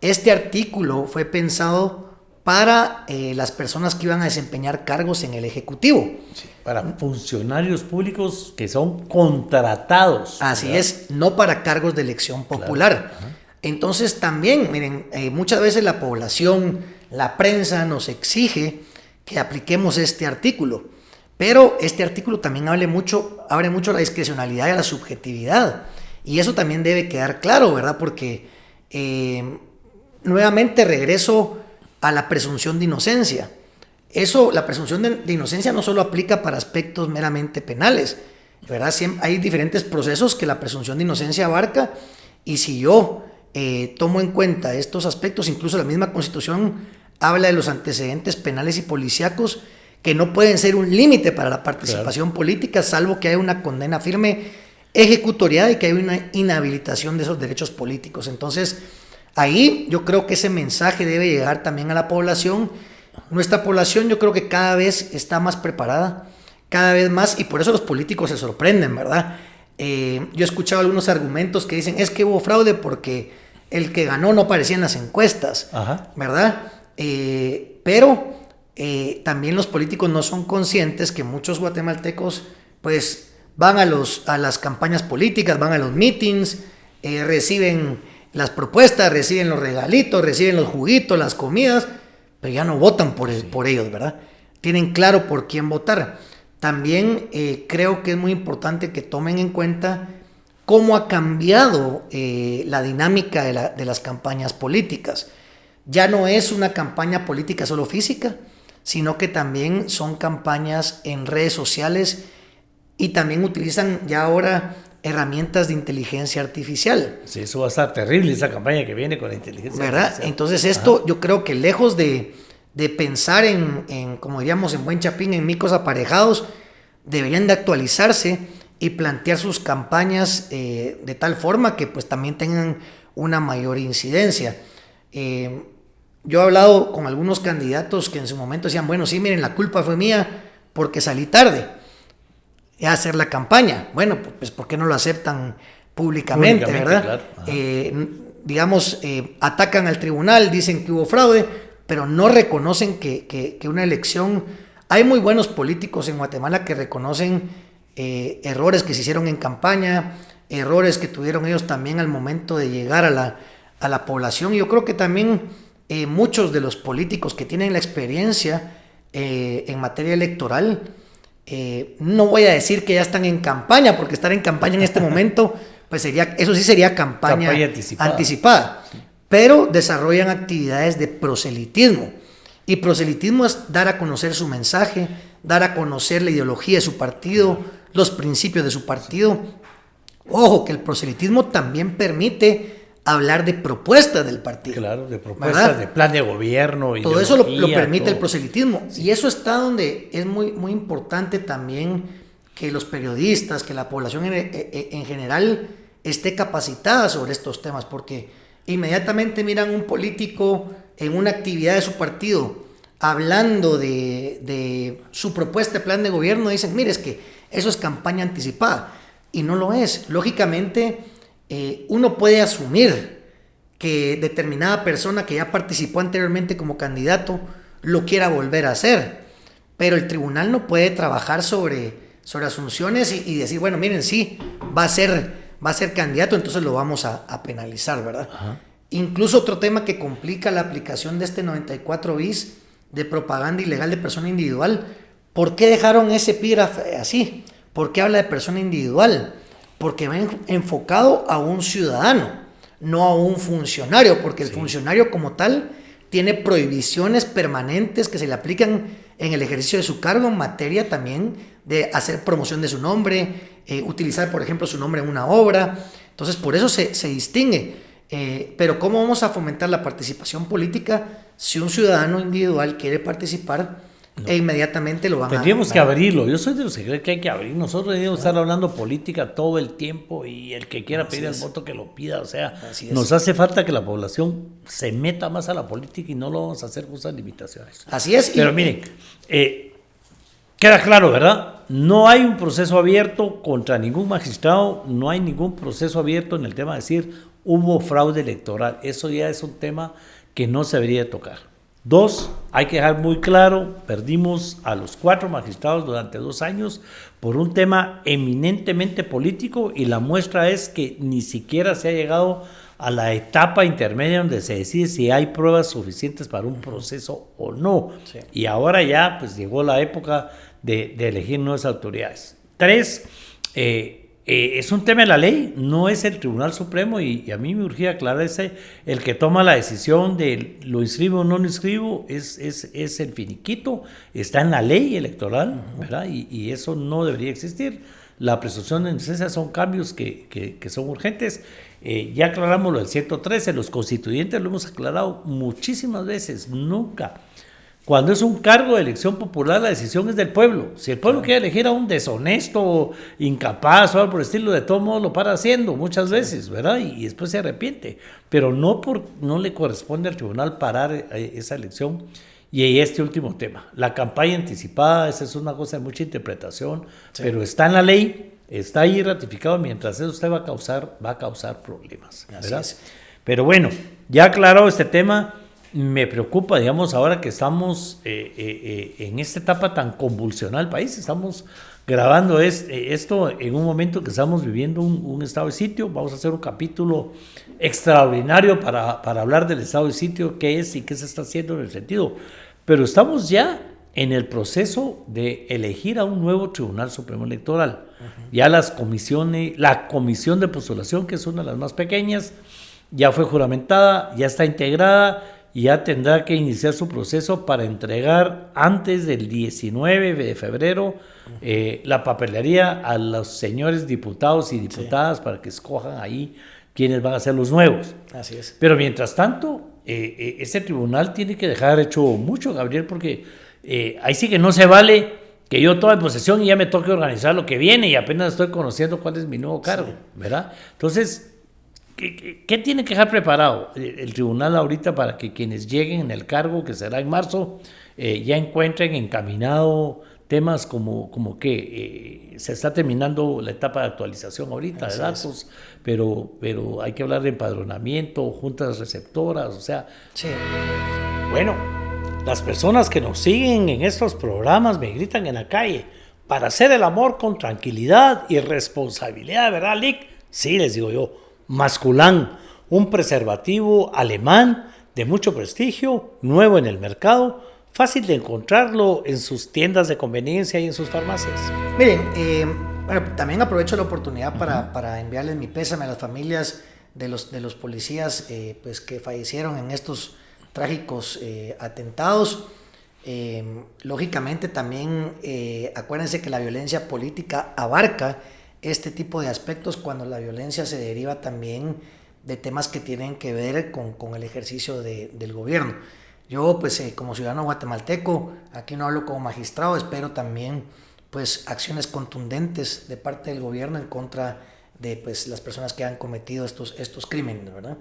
este artículo fue pensado para las personas que iban a desempeñar cargos en el Ejecutivo. Sí, para funcionarios públicos que son contratados. Así, ¿verdad? Es, no para cargos de elección popular. Claro. Entonces también, miren, muchas veces la población, la prensa nos exige que apliquemos este artículo, pero este artículo también abre mucho la discrecionalidad y a la subjetividad, y eso también debe quedar claro, ¿verdad? Porque nuevamente regreso a la presunción de inocencia. La presunción de inocencia no solo aplica para aspectos meramente penales, ¿verdad? Hay diferentes procesos que la presunción de inocencia abarca, y si yo tomo en cuenta estos aspectos, incluso la misma Constitución habla de los antecedentes penales y policíacos que no pueden ser un límite para la participación política, salvo que haya una condena firme ejecutoriada y que haya una inhabilitación de esos derechos políticos. Entonces, ahí yo creo que ese mensaje debe llegar también a la población. Nuestra población yo creo que cada vez está más preparada, cada vez más, y por eso los políticos se sorprenden, ¿verdad? Yo he escuchado algunos argumentos que dicen, es que hubo fraude porque el que ganó no aparecía en las encuestas, ¿verdad? Pero también los políticos no son conscientes que muchos guatemaltecos pues van a las campañas políticas, van a los meetings, reciben las propuestas, reciben los regalitos, reciben los juguitos, las comidas, pero ya no votan por ellos, ¿verdad? Tienen claro por quién votar. También creo que es muy importante que tomen en cuenta cómo ha cambiado la dinámica de las campañas políticas. Ya no es una campaña política solo física, sino que también son campañas en redes sociales y también utilizan ya ahora herramientas de inteligencia artificial. Sí, eso va a estar terrible, esa campaña que viene con la inteligencia artificial. Entonces esto yo creo que lejos de pensar en, como diríamos en buen chapín, en micos aparejados, deberían de actualizarse y plantear sus campañas de tal forma que pues también tengan una mayor incidencia. Yo he hablado con algunos candidatos que en su momento decían, bueno, sí, miren, la culpa fue mía porque salí tarde a hacer la campaña. Bueno, pues ¿por qué no lo aceptan públicamente, verdad? Claro. Digamos, atacan al tribunal, dicen que hubo fraude, pero no reconocen que una elección... Hay muy buenos políticos en Guatemala que reconocen errores que se hicieron en campaña, errores que tuvieron ellos también al momento de llegar a la población. Y yo creo que también muchos de los políticos que tienen la experiencia en materia electoral, no voy a decir que ya están en campaña, porque estar en campaña en este momento, pues eso sí sería campaña anticipada. pero desarrollan actividades de proselitismo. Y proselitismo es dar a conocer su mensaje, dar a conocer la ideología de su partido, los principios de su partido. Ojo, que el proselitismo también permite hablar de propuestas del partido. Claro, de propuestas, ¿verdad? De plan de gobierno. Todo eso lo permite todo. El proselitismo. Sí. Y eso está donde es muy, muy importante también que los periodistas, que la población en general esté capacitada sobre estos temas, porque inmediatamente miran un político en una actividad de su partido hablando de su propuesta de plan de gobierno, dicen, mire, es que eso es campaña anticipada. Y no lo es. Lógicamente, uno puede asumir que determinada persona que ya participó anteriormente como candidato lo quiera volver a hacer, pero el tribunal no puede trabajar sobre asunciones y decir, bueno, miren, sí, va a ser candidato, entonces lo vamos a penalizar, ¿verdad? Ajá. Incluso otro tema que complica la aplicación de este 94 bis de propaganda ilegal de persona individual. ¿Por qué dejaron ese epígrafe así? ¿Por qué habla de persona individual? Porque va enfocado a un ciudadano, no a un funcionario, porque el funcionario como tal tiene prohibiciones permanentes que se le aplican en el ejercicio de su cargo en materia también de hacer promoción de su nombre, utilizar, por ejemplo, su nombre en una obra. Entonces, por eso se distingue. Pero ¿cómo vamos a fomentar la participación política si un ciudadano individual quiere participar? No. E inmediatamente lo van Tendríamos que abrirlo. Yo soy de los que creen que hay que abrir. Nosotros debemos estar hablando política todo el tiempo y el que quiera pedir el voto que lo pida. O sea, nos hace falta que la población se meta más a la política y no lo vamos a hacer con esas limitaciones. Así es. Pero miren, queda claro, ¿verdad? No hay un proceso abierto contra ningún magistrado, no hay ningún proceso abierto en el tema de decir hubo fraude electoral. Eso ya es un tema que no se debería tocar. 2, hay que dejar muy claro, perdimos a los 4 magistrados durante 2 años por un tema eminentemente político y la muestra es que ni siquiera se ha llegado a la etapa intermedia donde se decide si hay pruebas suficientes para un proceso o no. Sí. Y ahora ya pues llegó la época de elegir nuevas autoridades. 3, es un tema de la ley, no es el Tribunal Supremo y a mí me urgía aclararse, el que toma la decisión de lo inscribo o no lo inscribo es el finiquito, está en la ley electoral, ¿verdad? Y eso no debería existir. La presunción de inocencia son cambios que son urgentes. Ya aclaramos lo del 113, los constituyentes lo hemos aclarado muchísimas veces, nunca. Cuando es un cargo de elección popular, la decisión es del pueblo. Si el pueblo quiere elegir a un deshonesto, incapaz o algo por el estilo, de todo modo lo para haciendo muchas veces, ¿verdad? Y después se arrepiente. Pero no le corresponde al tribunal parar esa elección. Y este último tema, la campaña anticipada, esa es una cosa de mucha interpretación, pero está en la ley, está ahí ratificado, mientras eso usted va a causar problemas, ¿verdad? Pero bueno, ya aclarado este tema. Me preocupa, digamos, ahora que estamos en esta etapa tan convulsional del país, estamos grabando esto en un momento que estamos viviendo un estado de sitio. Vamos a hacer un capítulo extraordinario para hablar del estado de sitio, qué es y qué se está haciendo en el sentido. Pero estamos ya en el proceso de elegir a un nuevo Tribunal Supremo Electoral. Ya la comisión de postulación, que es una de las más pequeñas, ya fue juramentada, ya está integrada, y ya tendrá que iniciar su proceso para entregar antes del 19 de febrero la papelería a los señores diputados y diputadas para que escojan ahí quiénes van a ser los nuevos. Así es. Pero mientras tanto, este tribunal tiene que dejar hecho mucho, Gabriel, porque ahí sí que no se vale que yo tome posesión y ya me toque organizar lo que viene y apenas estoy conociendo cuál es mi nuevo cargo, ¿verdad? Entonces, ¿qué tiene que dejar preparado el tribunal ahorita para que quienes lleguen en el cargo, que será en marzo, ya encuentren encaminado temas como que se está terminando la etapa de actualización ahorita de datos, pero hay que hablar de empadronamiento, juntas receptoras, o sea... Sí. Bueno, las personas que nos siguen en estos programas me gritan en la calle, para hacer el amor con tranquilidad y responsabilidad, ¿verdad, Lick? Sí, les digo yo. Masculán, un preservativo alemán de mucho prestigio, nuevo en el mercado, fácil de encontrarlo en sus tiendas de conveniencia y en sus farmacias. Miren, también aprovecho la oportunidad para enviarles mi pésame a las familias de los policías pues que fallecieron en estos trágicos atentados. Lógicamente también acuérdense que la violencia política abarca este tipo de aspectos cuando la violencia se deriva también de temas que tienen que ver con el ejercicio del gobierno. Yo pues como ciudadano guatemalteco, aquí no hablo como magistrado, espero también pues acciones contundentes de parte del gobierno en contra de pues las personas que han cometido estos crímenes, ¿verdad?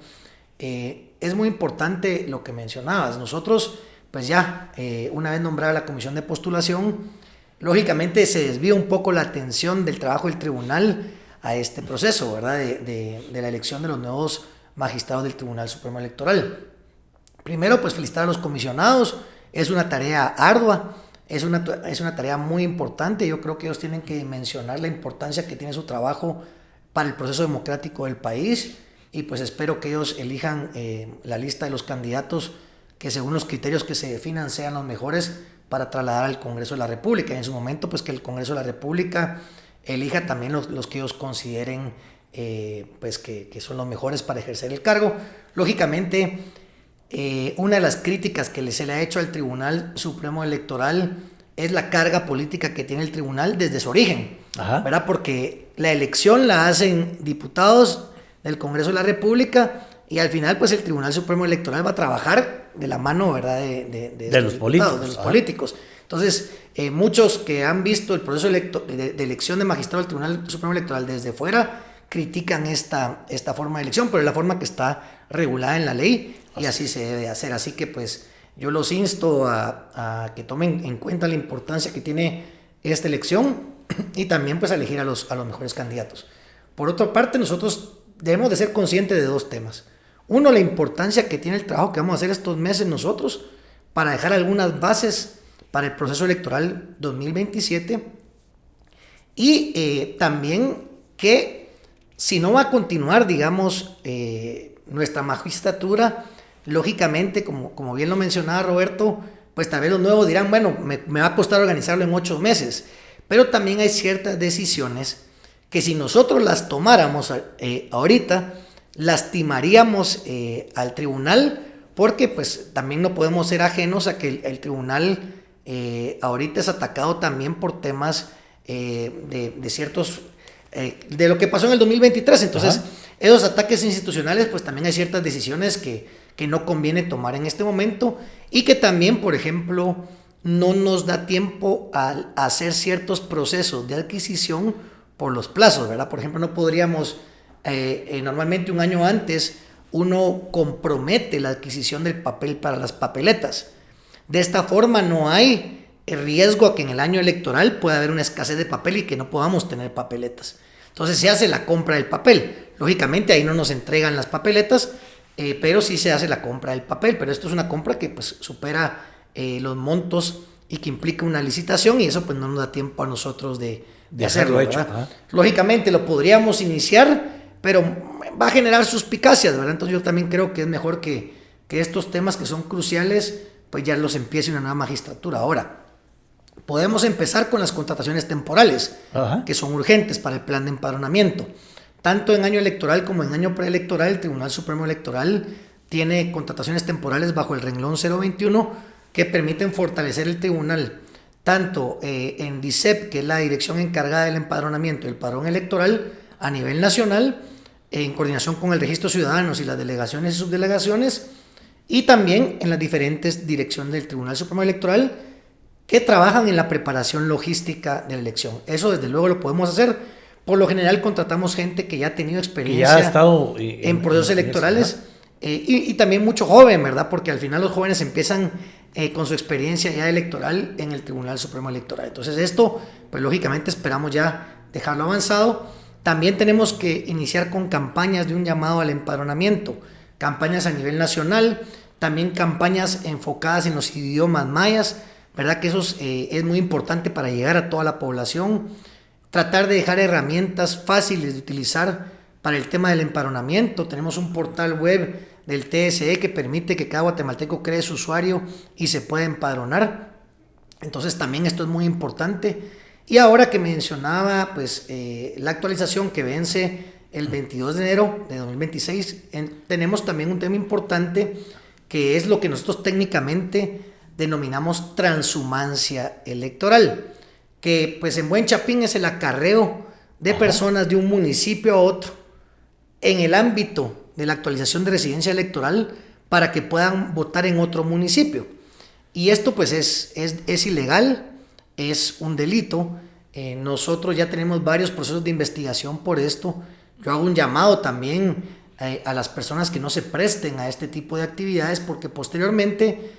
Es muy importante lo que mencionabas. Nosotros pues ya una vez nombrada la comisión de postulación, lógicamente se desvía un poco la atención del trabajo del tribunal a este proceso, ¿verdad? De la elección de los nuevos magistrados del Tribunal Supremo Electoral. Primero, pues felicitar a los comisionados, es una tarea ardua, es una tarea muy importante. Yo creo que ellos tienen que mencionar la importancia que tiene su trabajo para el proceso democrático del país, y pues espero que ellos elijan la lista de los candidatos que según los criterios que se definan sean los mejores para trasladar al Congreso de la República, y en su momento pues que el Congreso de la República elija también los que ellos consideren pues que son los mejores para ejercer el cargo. Lógicamente, una de las críticas que se le ha hecho al Tribunal Supremo Electoral es la carga política que tiene el tribunal desde su origen, ¿verdad? Porque la elección la hacen diputados del Congreso de la República, y al final pues el Tribunal Supremo Electoral va a trabajar de la mano, ¿verdad? de los políticos. De los políticos. Entonces, muchos que han visto el proceso de elección de magistrado del Tribunal Supremo Electoral desde fuera critican esta forma de elección, pero es la forma que está regulada en la ley y así se debe hacer. Así que pues yo los insto a que tomen en cuenta la importancia que tiene esta elección y también pues a elegir a los mejores candidatos. Por otra parte, nosotros debemos de ser conscientes de dos temas. Uno, la importancia que tiene el trabajo que vamos a hacer estos meses nosotros para dejar algunas bases para el proceso electoral 2027, y también que si no va a continuar, digamos, nuestra magistratura, lógicamente, como bien lo mencionaba Roberto, pues tal vez los nuevos dirán, bueno, me va a costar organizarlo en 8 meses, pero también hay ciertas decisiones que si nosotros las tomáramos ahorita, lastimaríamos al tribunal, porque pues también no podemos ser ajenos a que el tribunal ahorita es atacado también por temas de ciertos de lo que pasó en el 2023. Entonces, esos ataques institucionales, pues también hay ciertas decisiones que no conviene tomar en este momento, y que también, por ejemplo, no nos da tiempo a hacer ciertos procesos de adquisición por los plazos, ¿verdad? Por ejemplo, no podríamos normalmente un año antes uno compromete la adquisición del papel para las papeletas. De esta forma no hay riesgo a que en el año electoral pueda haber una escasez de papel y que no podamos tener papeletas. Entonces se hace la compra del papel. Lógicamente ahí no nos entregan las papeletas, pero sí se hace la compra del papel. Pero esto es una compra que pues supera los montos y que implica una licitación, y eso pues no nos da tiempo a nosotros de hacerlo hecho. Lógicamente lo podríamos iniciar, pero va a generar suspicacias, ¿verdad? Entonces yo también creo que es mejor que estos temas que son cruciales pues ya los empiece una nueva magistratura. Ahora, podemos empezar con las contrataciones temporales, que son urgentes para el plan de empadronamiento. Tanto en año electoral como en año preelectoral, el Tribunal Supremo Electoral tiene contrataciones temporales bajo el renglón 021 que permiten fortalecer el tribunal, tanto en DICEP, que es la dirección encargada del empadronamiento y el padrón electoral a nivel nacional, en coordinación con el registro de ciudadanos y las delegaciones y subdelegaciones, y también en las diferentes direcciones del Tribunal Supremo Electoral que trabajan en la preparación logística de la elección. Eso desde luego lo podemos hacer. Por lo general contratamos gente que ya ha tenido experiencia, ya ha estado en procesos electorales, y también mucho joven, ¿verdad? Porque al final los jóvenes empiezan con su experiencia ya electoral en el Tribunal Supremo Electoral. Entonces esto, pues lógicamente esperamos ya dejarlo avanzado. También tenemos que iniciar con campañas de un llamado al empadronamiento, campañas a nivel nacional, también campañas enfocadas en los idiomas mayas, ¿verdad? Que eso es muy importante para llegar a toda la población. Tratar de dejar herramientas fáciles de utilizar para el tema del empadronamiento. Tenemos un portal web del TSE que permite que cada guatemalteco cree su usuario y se pueda empadronar. Entonces también esto es muy importante. Y ahora que mencionaba pues la actualización que vence el 22 de enero de 2026, tenemos también un tema importante que es lo que nosotros técnicamente denominamos transhumancia electoral, que pues en buen chapín es el acarreo de personas de un municipio a otro en el ámbito de la actualización de residencia electoral para que puedan votar en otro municipio. Y esto pues es ilegal, es un delito. Nosotros ya tenemos varios procesos de investigación por esto. Yo hago un llamado también a las personas que no se presten a este tipo de actividades, porque posteriormente,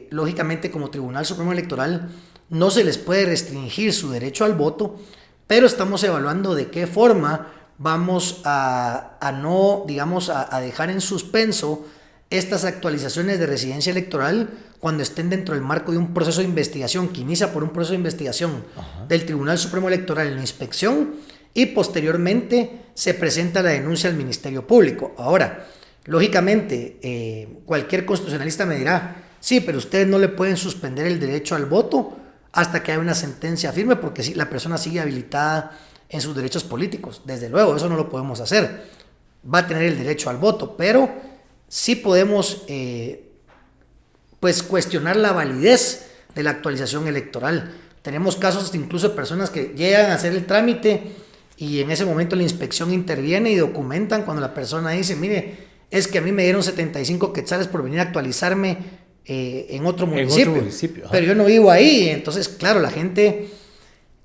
lógicamente como Tribunal Supremo Electoral, no se les puede restringir su derecho al voto, pero estamos evaluando de qué forma vamos a no, digamos, a dejar en suspenso estas actualizaciones de residencia electoral cuando estén dentro del marco de un proceso de investigación que inicia por un proceso de investigación del Tribunal Supremo Electoral en la inspección y posteriormente se presenta la denuncia al Ministerio Público. Ahora, lógicamente, cualquier constitucionalista me dirá, sí, pero ustedes no le pueden suspender el derecho al voto hasta que haya una sentencia firme porque si la persona sigue habilitada en sus derechos políticos. Desde luego, eso no lo podemos hacer. Va a tener el derecho al voto, pero sí podemos pues cuestionar la validez de la actualización electoral. Tenemos casos incluso de personas que llegan a hacer el trámite y en ese momento la inspección interviene y documentan cuando la persona dice, mire, es que a mí me dieron 75 quetzales por venir a actualizarme en otro municipio, pero yo no vivo ahí. Entonces, claro, la gente...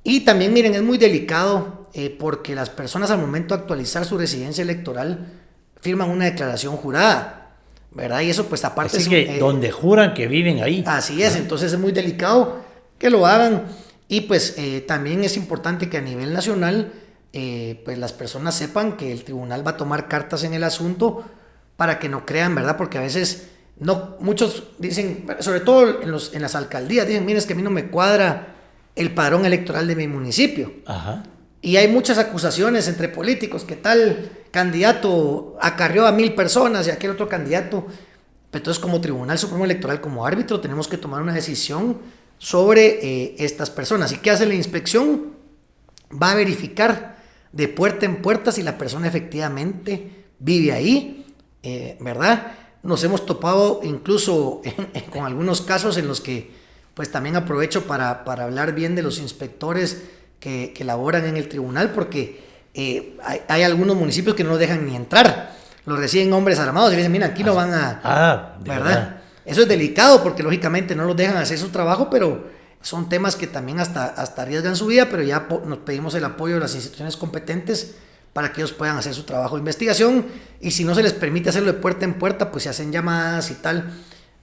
Y también, miren, es muy delicado porque las personas al momento de actualizar su residencia electoral firman una declaración jurada, ¿verdad? Y eso pues aparte... Así que donde juran que viven ahí. Así es, entonces es muy delicado que lo hagan. Y pues también es importante que a nivel nacional pues las personas sepan que el tribunal va a tomar cartas en el asunto para que no crean, ¿verdad? Porque a veces no, muchos dicen, sobre todo en las alcaldías, dicen, mire, es que a mí no me cuadra el padrón electoral de mi municipio. Ajá. Y hay muchas acusaciones entre políticos, que tal candidato acarreó a 1000 personas y aquel otro candidato. Entonces, como Tribunal Supremo Electoral, como árbitro, tenemos que tomar una decisión sobre estas personas. ¿Y qué hace la inspección? Va a verificar de puerta en puerta si la persona efectivamente vive ahí, ¿verdad? Nos hemos topado incluso con algunos casos en los que pues también aprovecho para hablar bien de los inspectores que laboran en el tribunal, porque hay algunos municipios que no dejan ni entrar, los reciben hombres armados y dicen, mira, aquí no van a... ¿verdad? Eso es delicado porque lógicamente no los dejan hacer su trabajo, pero son temas que también hasta arriesgan su vida, pero ya nos pedimos el apoyo de las instituciones competentes para que ellos puedan hacer su trabajo de investigación, y si no se les permite hacerlo de puerta en puerta, pues se hacen llamadas y tal.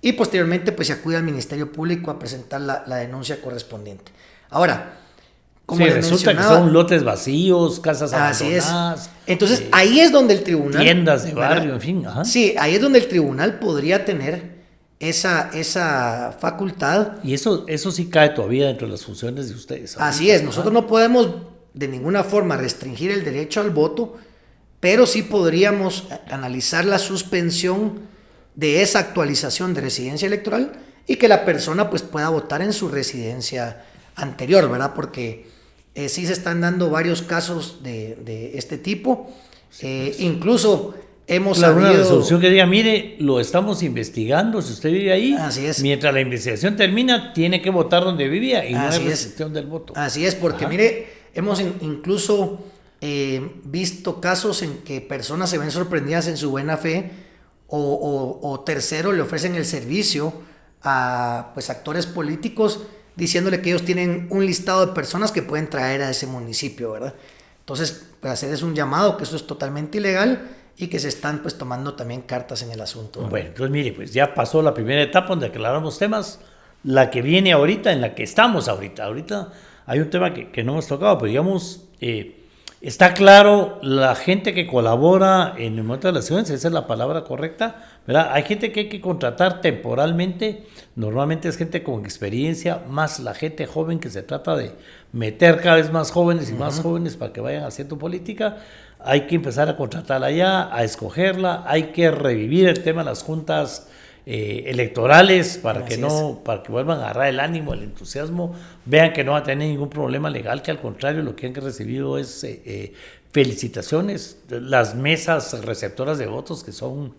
Y posteriormente pues se acude al Ministerio Público a presentar la denuncia correspondiente. Ahora, como sí, resulta que son lotes vacíos, casas abandonadas. Así es. Entonces ahí es donde el tribunal... Tiendas de barrio, en fin. Ajá. Sí, ahí es donde el tribunal podría tener esa facultad. Y eso sí cae todavía dentro de las funciones de ustedes. Así es, nosotros no podemos de ninguna forma restringir el derecho al voto, pero sí podríamos analizar la suspensión de esa actualización de residencia electoral y que la persona pues pueda votar en su residencia anterior, ¿verdad? Porque sí se están dando varios casos de este tipo. Sí, incluso hemos sabido... Una resolución que diga, mire, lo estamos investigando, si usted vive ahí, así es. Mientras la investigación termina, tiene que votar donde vivía y así no hay restricción del voto. Así es, porque mire, hemos incluso visto casos en que personas se ven sorprendidas en su buena fe o tercero le ofrecen el servicio a pues actores políticos diciéndole que ellos tienen un listado de personas que pueden traer a ese municipio, ¿verdad? Entonces, pues hacerles un llamado que eso es totalmente ilegal y que se están pues tomando también cartas en el asunto, ¿verdad? Bueno, entonces mire, pues ya pasó la primera etapa donde aclaramos temas, la que viene ahorita, en la que estamos ahorita. Ahorita hay un tema que no hemos tocado, pero digamos... está claro, la gente que colabora en el momento de las elecciones, esa es la palabra correcta, ¿verdad? Hay gente que hay que contratar temporalmente, normalmente es gente con experiencia, más la gente joven que se trata de meter cada vez más jóvenes y más jóvenes para que vayan haciendo política. Hay que empezar a contratarla ya, a escogerla, hay que revivir el tema de las juntas electorales para que vuelvan a agarrar el ánimo, el entusiasmo, vean que no va a tener ningún problema legal, que al contrario lo que han recibido es felicitaciones, las mesas receptoras de votos que son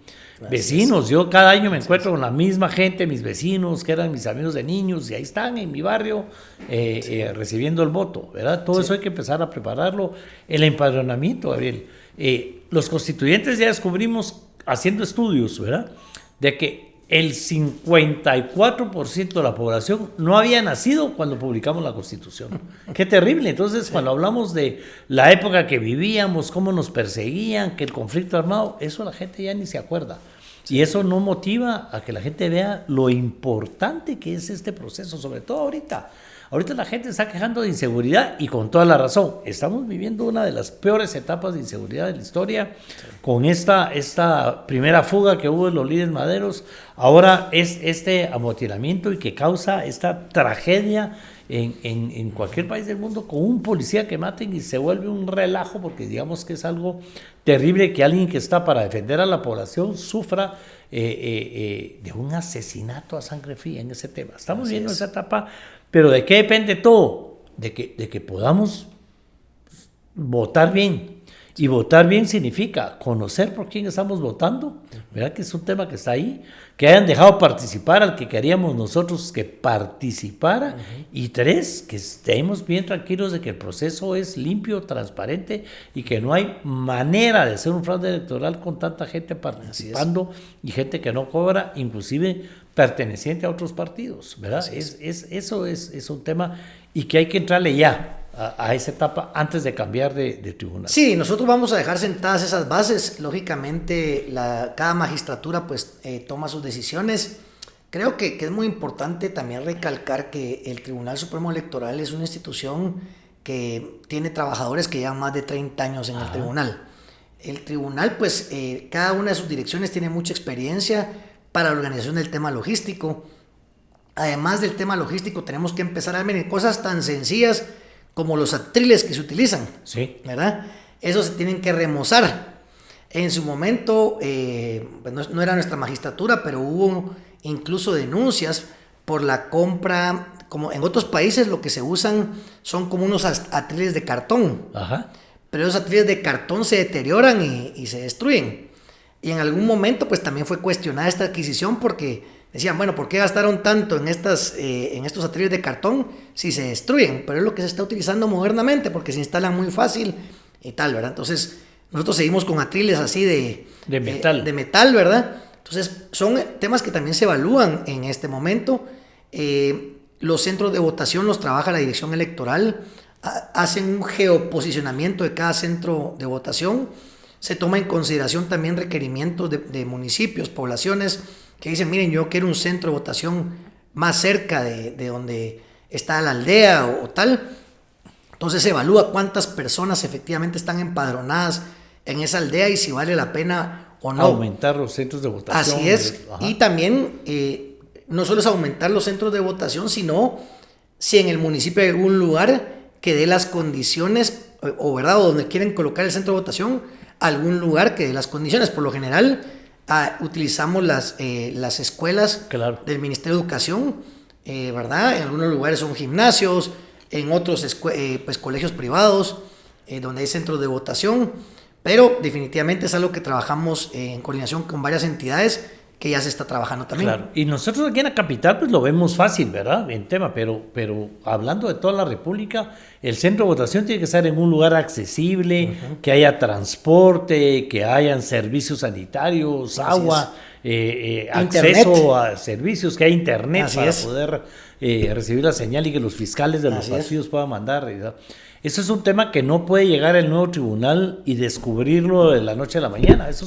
vecinos. Yo cada año me encuentro con la misma gente, mis vecinos, que eran mis amigos de niños, y ahí están en mi barrio recibiendo el voto, ¿verdad? Todo eso hay que empezar a prepararlo. El empadronamiento, Gabriel. Los constituyentes ya descubrimos, haciendo estudios, ¿verdad?, de que el 54% de la población no había nacido cuando publicamos la Constitución. Qué terrible. Entonces, cuando hablamos de la época que vivíamos, cómo nos perseguían, que el conflicto armado, eso la gente ya ni se acuerda. Y eso no motiva a que la gente vea lo importante que es este proceso, sobre todo ahorita. Ahorita la gente está quejando de inseguridad y con toda la razón. Estamos viviendo una de las peores etapas de inseguridad de la historia, con esta primera fuga que hubo en los líderes maderos. Ahora es este amotinamiento y que causa esta tragedia en cualquier país del mundo, con un policía que maten, y se vuelve un relajo, porque digamos que es algo terrible que alguien que está para defender a la población sufra de un asesinato a sangre fría en ese tema. Estamos viendo esa etapa. Pero ¿de qué depende todo? De que podamos votar bien. Y votar bien significa conocer por quién estamos votando, ¿verdad? Que es un tema que está ahí. Que hayan dejado participar al que queríamos nosotros que participara. Y 3, que estemos bien tranquilos de que el proceso es limpio, transparente, y que no hay manera de hacer un fraude electoral con tanta gente participando y gente que no cobra, inclusive perteneciente a otros partidos, ¿verdad? Eso es un tema, y que hay que entrarle ya a esa etapa antes de cambiar de tribunal. Sí, nosotros vamos a dejar sentadas esas bases. Lógicamente, cada magistratura pues toma sus decisiones. Creo que es muy importante también recalcar que el Tribunal Supremo Electoral es una institución que tiene trabajadores que llevan más de 30 años en el tribunal. El tribunal, pues, cada una de sus direcciones tiene mucha experiencia para la organización del tema logístico. Además del tema logístico, tenemos que empezar a ver cosas tan sencillas como los atriles que se utilizan, ¿verdad? Esos se tienen que remozar. En su momento, pues no era nuestra magistratura, pero hubo incluso denuncias por la compra, como en otros países lo que se usan son como unos atriles de cartón. Pero esos atriles de cartón se deterioran y se destruyen. Y en algún momento pues también fue cuestionada esta adquisición, porque decían, bueno, ¿por qué gastaron tanto en estos atriles de cartón si se destruyen? Pero es lo que se está utilizando modernamente, porque se instalan muy fácil y tal, ¿verdad? Entonces, nosotros seguimos con atriles así de metal, ¿verdad? Entonces, son temas que también se evalúan en este momento. Los centros de votación los trabaja la dirección electoral, hacen un geoposicionamiento de cada centro de votación. Se toma en consideración también requerimientos de municipios, poblaciones, que dicen, miren, yo quiero un centro de votación más cerca de donde está la aldea o tal. Entonces se evalúa cuántas personas efectivamente están empadronadas en esa aldea y si vale la pena o no. Aumentar los centros de votación. Así es. Y también no solo es aumentar los centros de votación, sino si en el municipio hay algún lugar que dé las condiciones, o verdad, o donde quieren colocar el centro de votación, algún lugar que dé las condiciones. Por lo general utilizamos las escuelas del Ministerio de Educación, ¿verdad? En algunos lugares son gimnasios, en otros pues colegios privados, donde hay centros de votación, pero definitivamente es algo que trabajamos en coordinación con varias entidades, que ya se está trabajando también. Claro, y nosotros aquí en la capital pues lo vemos fácil, ¿verdad? En tema, pero hablando de toda la República, el centro de votación tiene que estar en un lugar accesible, que haya transporte, que hayan servicios sanitarios, agua, acceso a servicios, que haya internet para poder recibir la señal y que los fiscales de los partidos puedan mandar, ¿verdad? Eso es un tema que no puede llegar el nuevo tribunal y descubrirlo de la noche a la mañana. Eso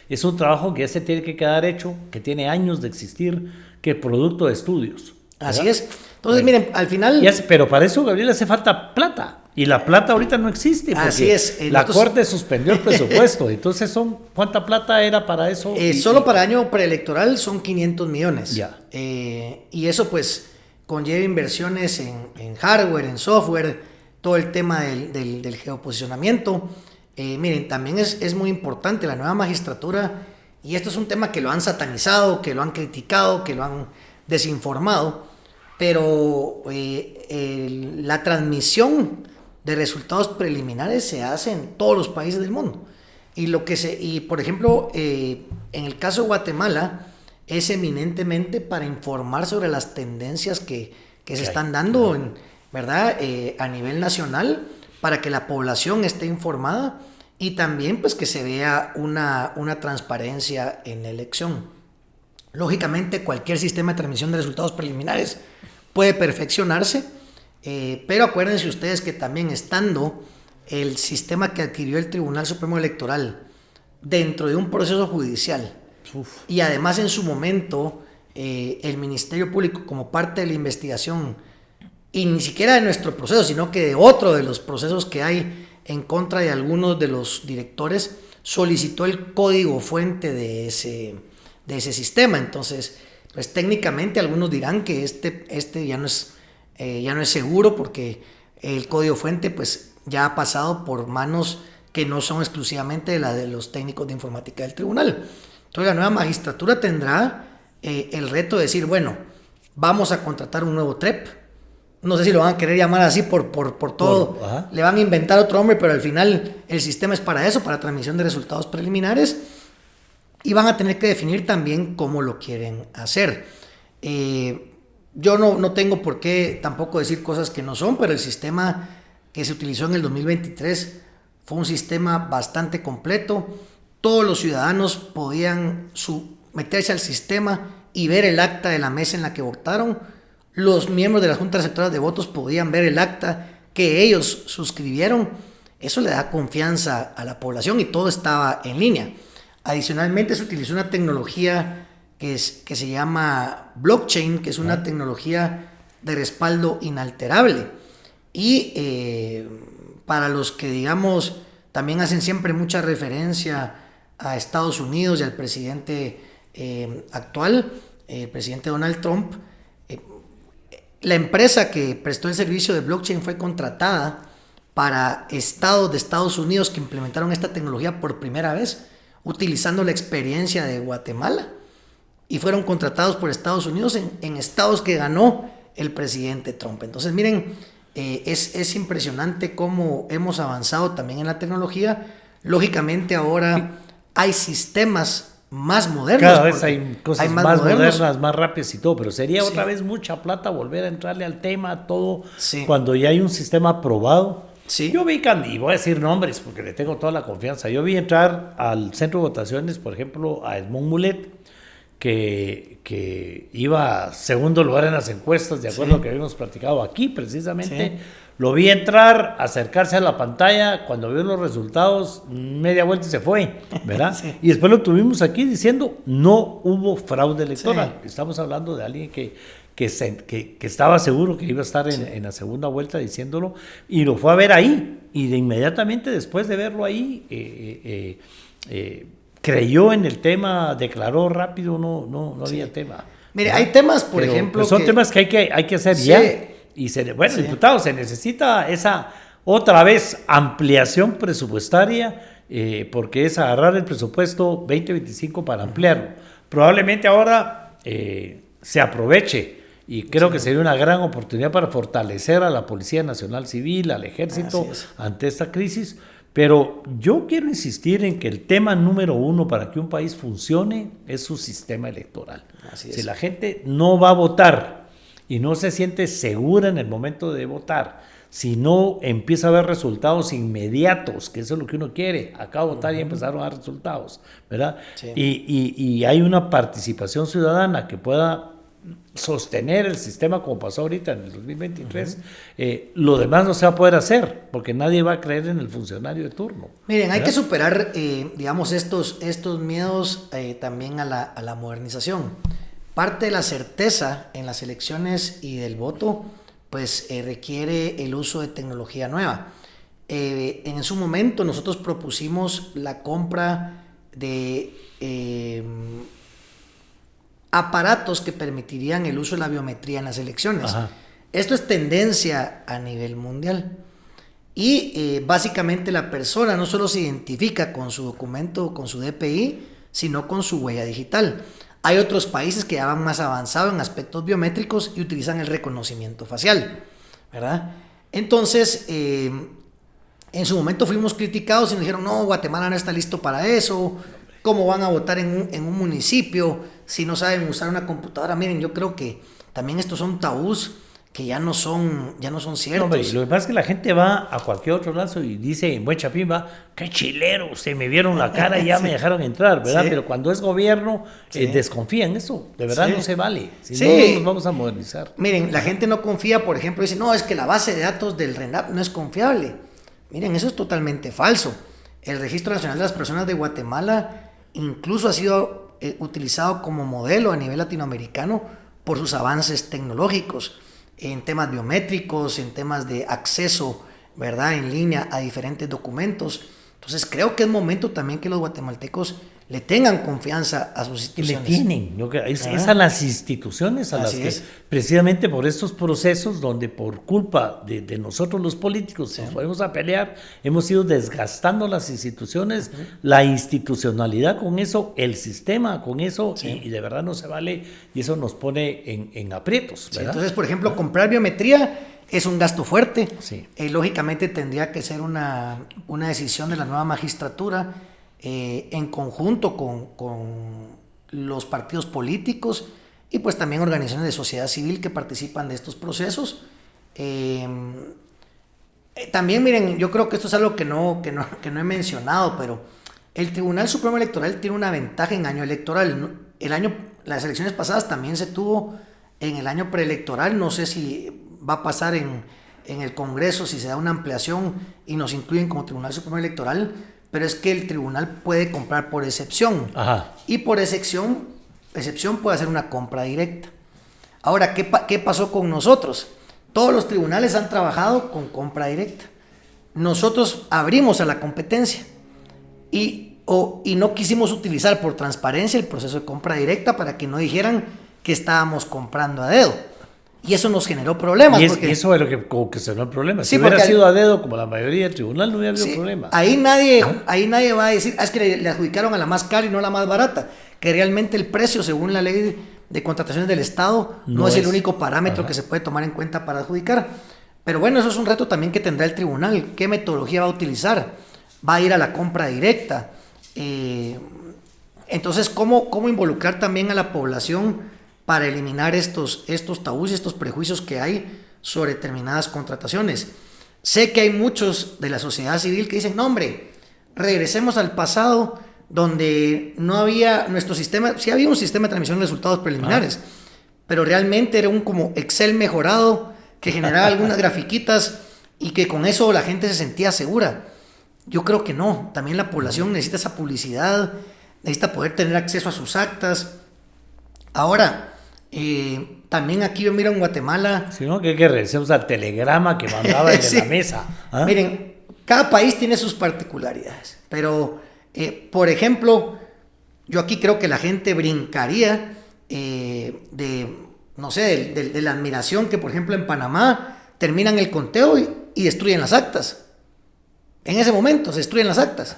es un trabajo que ya se tiene que quedar hecho, que tiene años de existir, que es producto de estudios, ¿verdad? Así es. Entonces, miren, al final... Pero para eso, Gabriel, hace falta plata. Y la plata ahorita no existe. Así es. La Corte suspendió el presupuesto. Entonces, ¿cuánta plata era para eso? Solo para año preelectoral son 500 millones. Ya. Y eso, pues, conlleva inversiones en hardware, en software, todo el tema del geoposicionamiento. Miren, también es muy importante la nueva magistratura, y esto es un tema que lo han satanizado, que lo han criticado, que lo han desinformado, pero la transmisión de resultados preliminares se hace en todos los países del mundo. Y por ejemplo, en el caso de Guatemala, es eminentemente para informar sobre las tendencias que se están dando, ¿verdad? A nivel nacional, para que la población esté informada y también pues que se vea una transparencia en la elección. Lógicamente, cualquier sistema de transmisión de resultados preliminares puede perfeccionarse, pero acuérdense ustedes que también estando el sistema que adquirió el Tribunal Supremo Electoral dentro de un proceso judicial, y además en su momento el Ministerio Público como parte de la investigación, y ni siquiera de nuestro proceso, sino que de otro de los procesos que hay en contra de algunos de los directores, solicitó el código fuente de ese sistema. Entonces, pues técnicamente algunos dirán que este ya no es seguro, porque el código fuente pues ya ha pasado por manos que no son exclusivamente la de los técnicos de informática del tribunal. Entonces la nueva magistratura tendrá el reto de decir, bueno, vamos a contratar un nuevo TREP. No sé si lo van a querer llamar así por todo. Le van a inventar otro nombre, pero al final el sistema es para eso, para transmisión de resultados preliminares. Y van a tener que definir también cómo lo quieren hacer. Yo no tengo por qué tampoco decir cosas que no son, pero el sistema que se utilizó en el 2023 fue un sistema bastante completo. Todos los ciudadanos podían meterse al sistema y ver el acta de la mesa en la que votaron. Los miembros de las juntas receptoras de votos podían ver el acta que ellos suscribieron. Eso le da confianza a la población y todo estaba en línea. Adicionalmente se utilizó una tecnología que se llama blockchain, que es una tecnología de respaldo inalterable. Y para los que, digamos, también hacen siempre mucha referencia a Estados Unidos y al presidente actual, el presidente Donald Trump, la empresa que prestó el servicio de blockchain fue contratada para estados de Estados Unidos que implementaron esta tecnología por primera vez, utilizando la experiencia de Guatemala, y fueron contratados por Estados Unidos en estados que ganó el presidente Trump. Entonces miren, es impresionante cómo hemos avanzado también en la tecnología. Lógicamente ahora hay sistemas más modernos. Cada vez hay cosas más modernas, más rápidas y todo, pero sería otra vez mucha plata volver a entrarle al tema, todo, cuando ya hay un sistema aprobado. Yo vi, y voy a decir nombres porque le tengo toda la confianza, yo vi entrar al centro de votaciones, por ejemplo, a Edmond Mulet, que iba segundo lugar en las encuestas, de acuerdo a lo que habíamos platicado aquí precisamente. Lo vi entrar, acercarse a la pantalla, cuando vio los resultados, media vuelta y se fue, ¿verdad? Y después lo tuvimos aquí diciendo, no hubo fraude electoral. Estamos hablando de alguien que estaba seguro que iba a estar en la segunda vuelta diciéndolo, y lo fue a ver ahí, y de inmediatamente después de verlo ahí, creyó en el tema, declaró rápido, no había tema. Mire, hay temas, por ejemplo, son temas que hay que hacer ya. Y diputados, se necesita esa otra vez ampliación presupuestaria, porque es agarrar el presupuesto 2025 para ampliarlo. Probablemente ahora se aproveche, y creo que sería una gran oportunidad para fortalecer a la Policía Nacional Civil, al Ejército, ante esta crisis. Pero yo quiero insistir en que el tema número uno para que un país funcione es su sistema electoral. Si la gente no va a votar y no se siente segura en el momento de votar, si no empieza a haber resultados inmediatos, que eso es lo que uno quiere, acabo de votar y empezaron a dar resultados, ¿verdad? Y hay una participación ciudadana que pueda sostener el sistema como pasó ahorita en el 2023, lo demás no se va a poder hacer, porque nadie va a creer en el funcionario de turno. Miren, hay que superar, digamos, estos miedos también a la modernización. Parte de la certeza en las elecciones y del voto, pues requiere el uso de tecnología nueva. En su momento nosotros propusimos la compra de aparatos que permitirían el uso de la biometría en las elecciones. Esto es tendencia a nivel mundial. Y básicamente la persona no solo se identifica con su documento, con su DPI, sino con su huella digital. Hay otros países que ya van más avanzados en aspectos biométricos y utilizan el reconocimiento facial, ¿verdad? Entonces, en su momento fuimos criticados y nos dijeron, no, Guatemala no está listo para eso, ¿cómo van a votar en un municipio si no saben usar una computadora? Miren, yo creo que también estos son tabús que ya no son ciertos. No, hombre, lo que pasa es que la gente va a cualquier otro lado y dice en buen chapín, va, qué chilero, se me vieron la cara y ya me dejaron entrar, ¿verdad? Sí. Pero cuando es gobierno, Sí. desconfían eso, de verdad Sí. no se vale, si Sí. no nos vamos a modernizar. Miren, la gente no confía, por ejemplo, dice, no, es que la base de datos del RENAP no es confiable. Miren, eso es totalmente falso. El Registro Nacional de las Personas de Guatemala incluso ha sido utilizado como modelo a nivel latinoamericano por sus avances tecnológicos en temas biométricos, en temas de acceso, ¿verdad?, en línea a diferentes documentos. Entonces creo que es momento también que los guatemaltecos le tengan confianza a sus Que le instituciones. tienen, es a las instituciones a las Así que, es. precisamente por estos procesos donde por culpa de nosotros los políticos nos ponemos a pelear, hemos ido desgastando las instituciones, la institucionalidad con eso, el sistema con eso, y de verdad no se vale, y eso nos pone en aprietos, Sí, ¿verdad? entonces, por ejemplo, comprar biometría es un gasto fuerte. Sí. Lógicamente tendría que ser una decisión de la nueva magistratura en conjunto con los partidos políticos y pues también organizaciones de sociedad civil que participan de estos procesos. También miren, yo creo que esto es algo que no he mencionado, pero el Tribunal Supremo Electoral tiene una ventaja en año electoral. Las elecciones pasadas también se tuvo en el año preelectoral. No sé si va a pasar en el Congreso, si se da una ampliación y nos incluyen como Tribunal Supremo Electoral, pero es que el tribunal puede comprar por excepción. Ajá. Y por excepción puede hacer una compra directa. Ahora, ¿qué pasó con nosotros? Todos los tribunales han trabajado con compra directa. Nosotros abrimos a la competencia y no quisimos utilizar por transparencia el proceso de compra directa para que no dijeran que estábamos comprando a dedo. Y eso nos generó problemas. Y porque eso es lo que como que se no el problema. Sí, Si hubiera porque sido a dedo como la mayoría del tribunal, no hubiera habido sí, problema. ahí nadie va a decir, es que le adjudicaron a la más cara y no a la más barata, que realmente el precio, según la ley de contrataciones del Estado, no es el único parámetro que se puede tomar en cuenta para adjudicar. Pero bueno, eso es un reto también que tendrá el tribunal. ¿Qué metodología va a utilizar? ¿Va a ir a la compra directa? Entonces, ¿cómo involucrar también a la población para eliminar estos tabús y estos prejuicios que hay sobre determinadas contrataciones? Sé que hay muchos de la sociedad civil que dicen, no hombre, regresemos al pasado donde no había nuestro sistema, sí había un sistema de transmisión de resultados preliminares, pero realmente era un como Excel mejorado que generaba algunas grafiquitas y que con eso la gente se sentía segura. Yo creo que no, también la población necesita esa publicidad, necesita poder tener acceso a sus actas. Ahora, también aquí yo miro en Guatemala. Sino que regresemos al telegrama que mandaba el de Sí. la mesa. ¿Ah? Miren, cada país tiene sus particularidades, pero por ejemplo, yo aquí creo que la gente brincaría no sé, de la admiración que por ejemplo en Panamá terminan el conteo y destruyen las actas. En ese momento se destruyen las actas.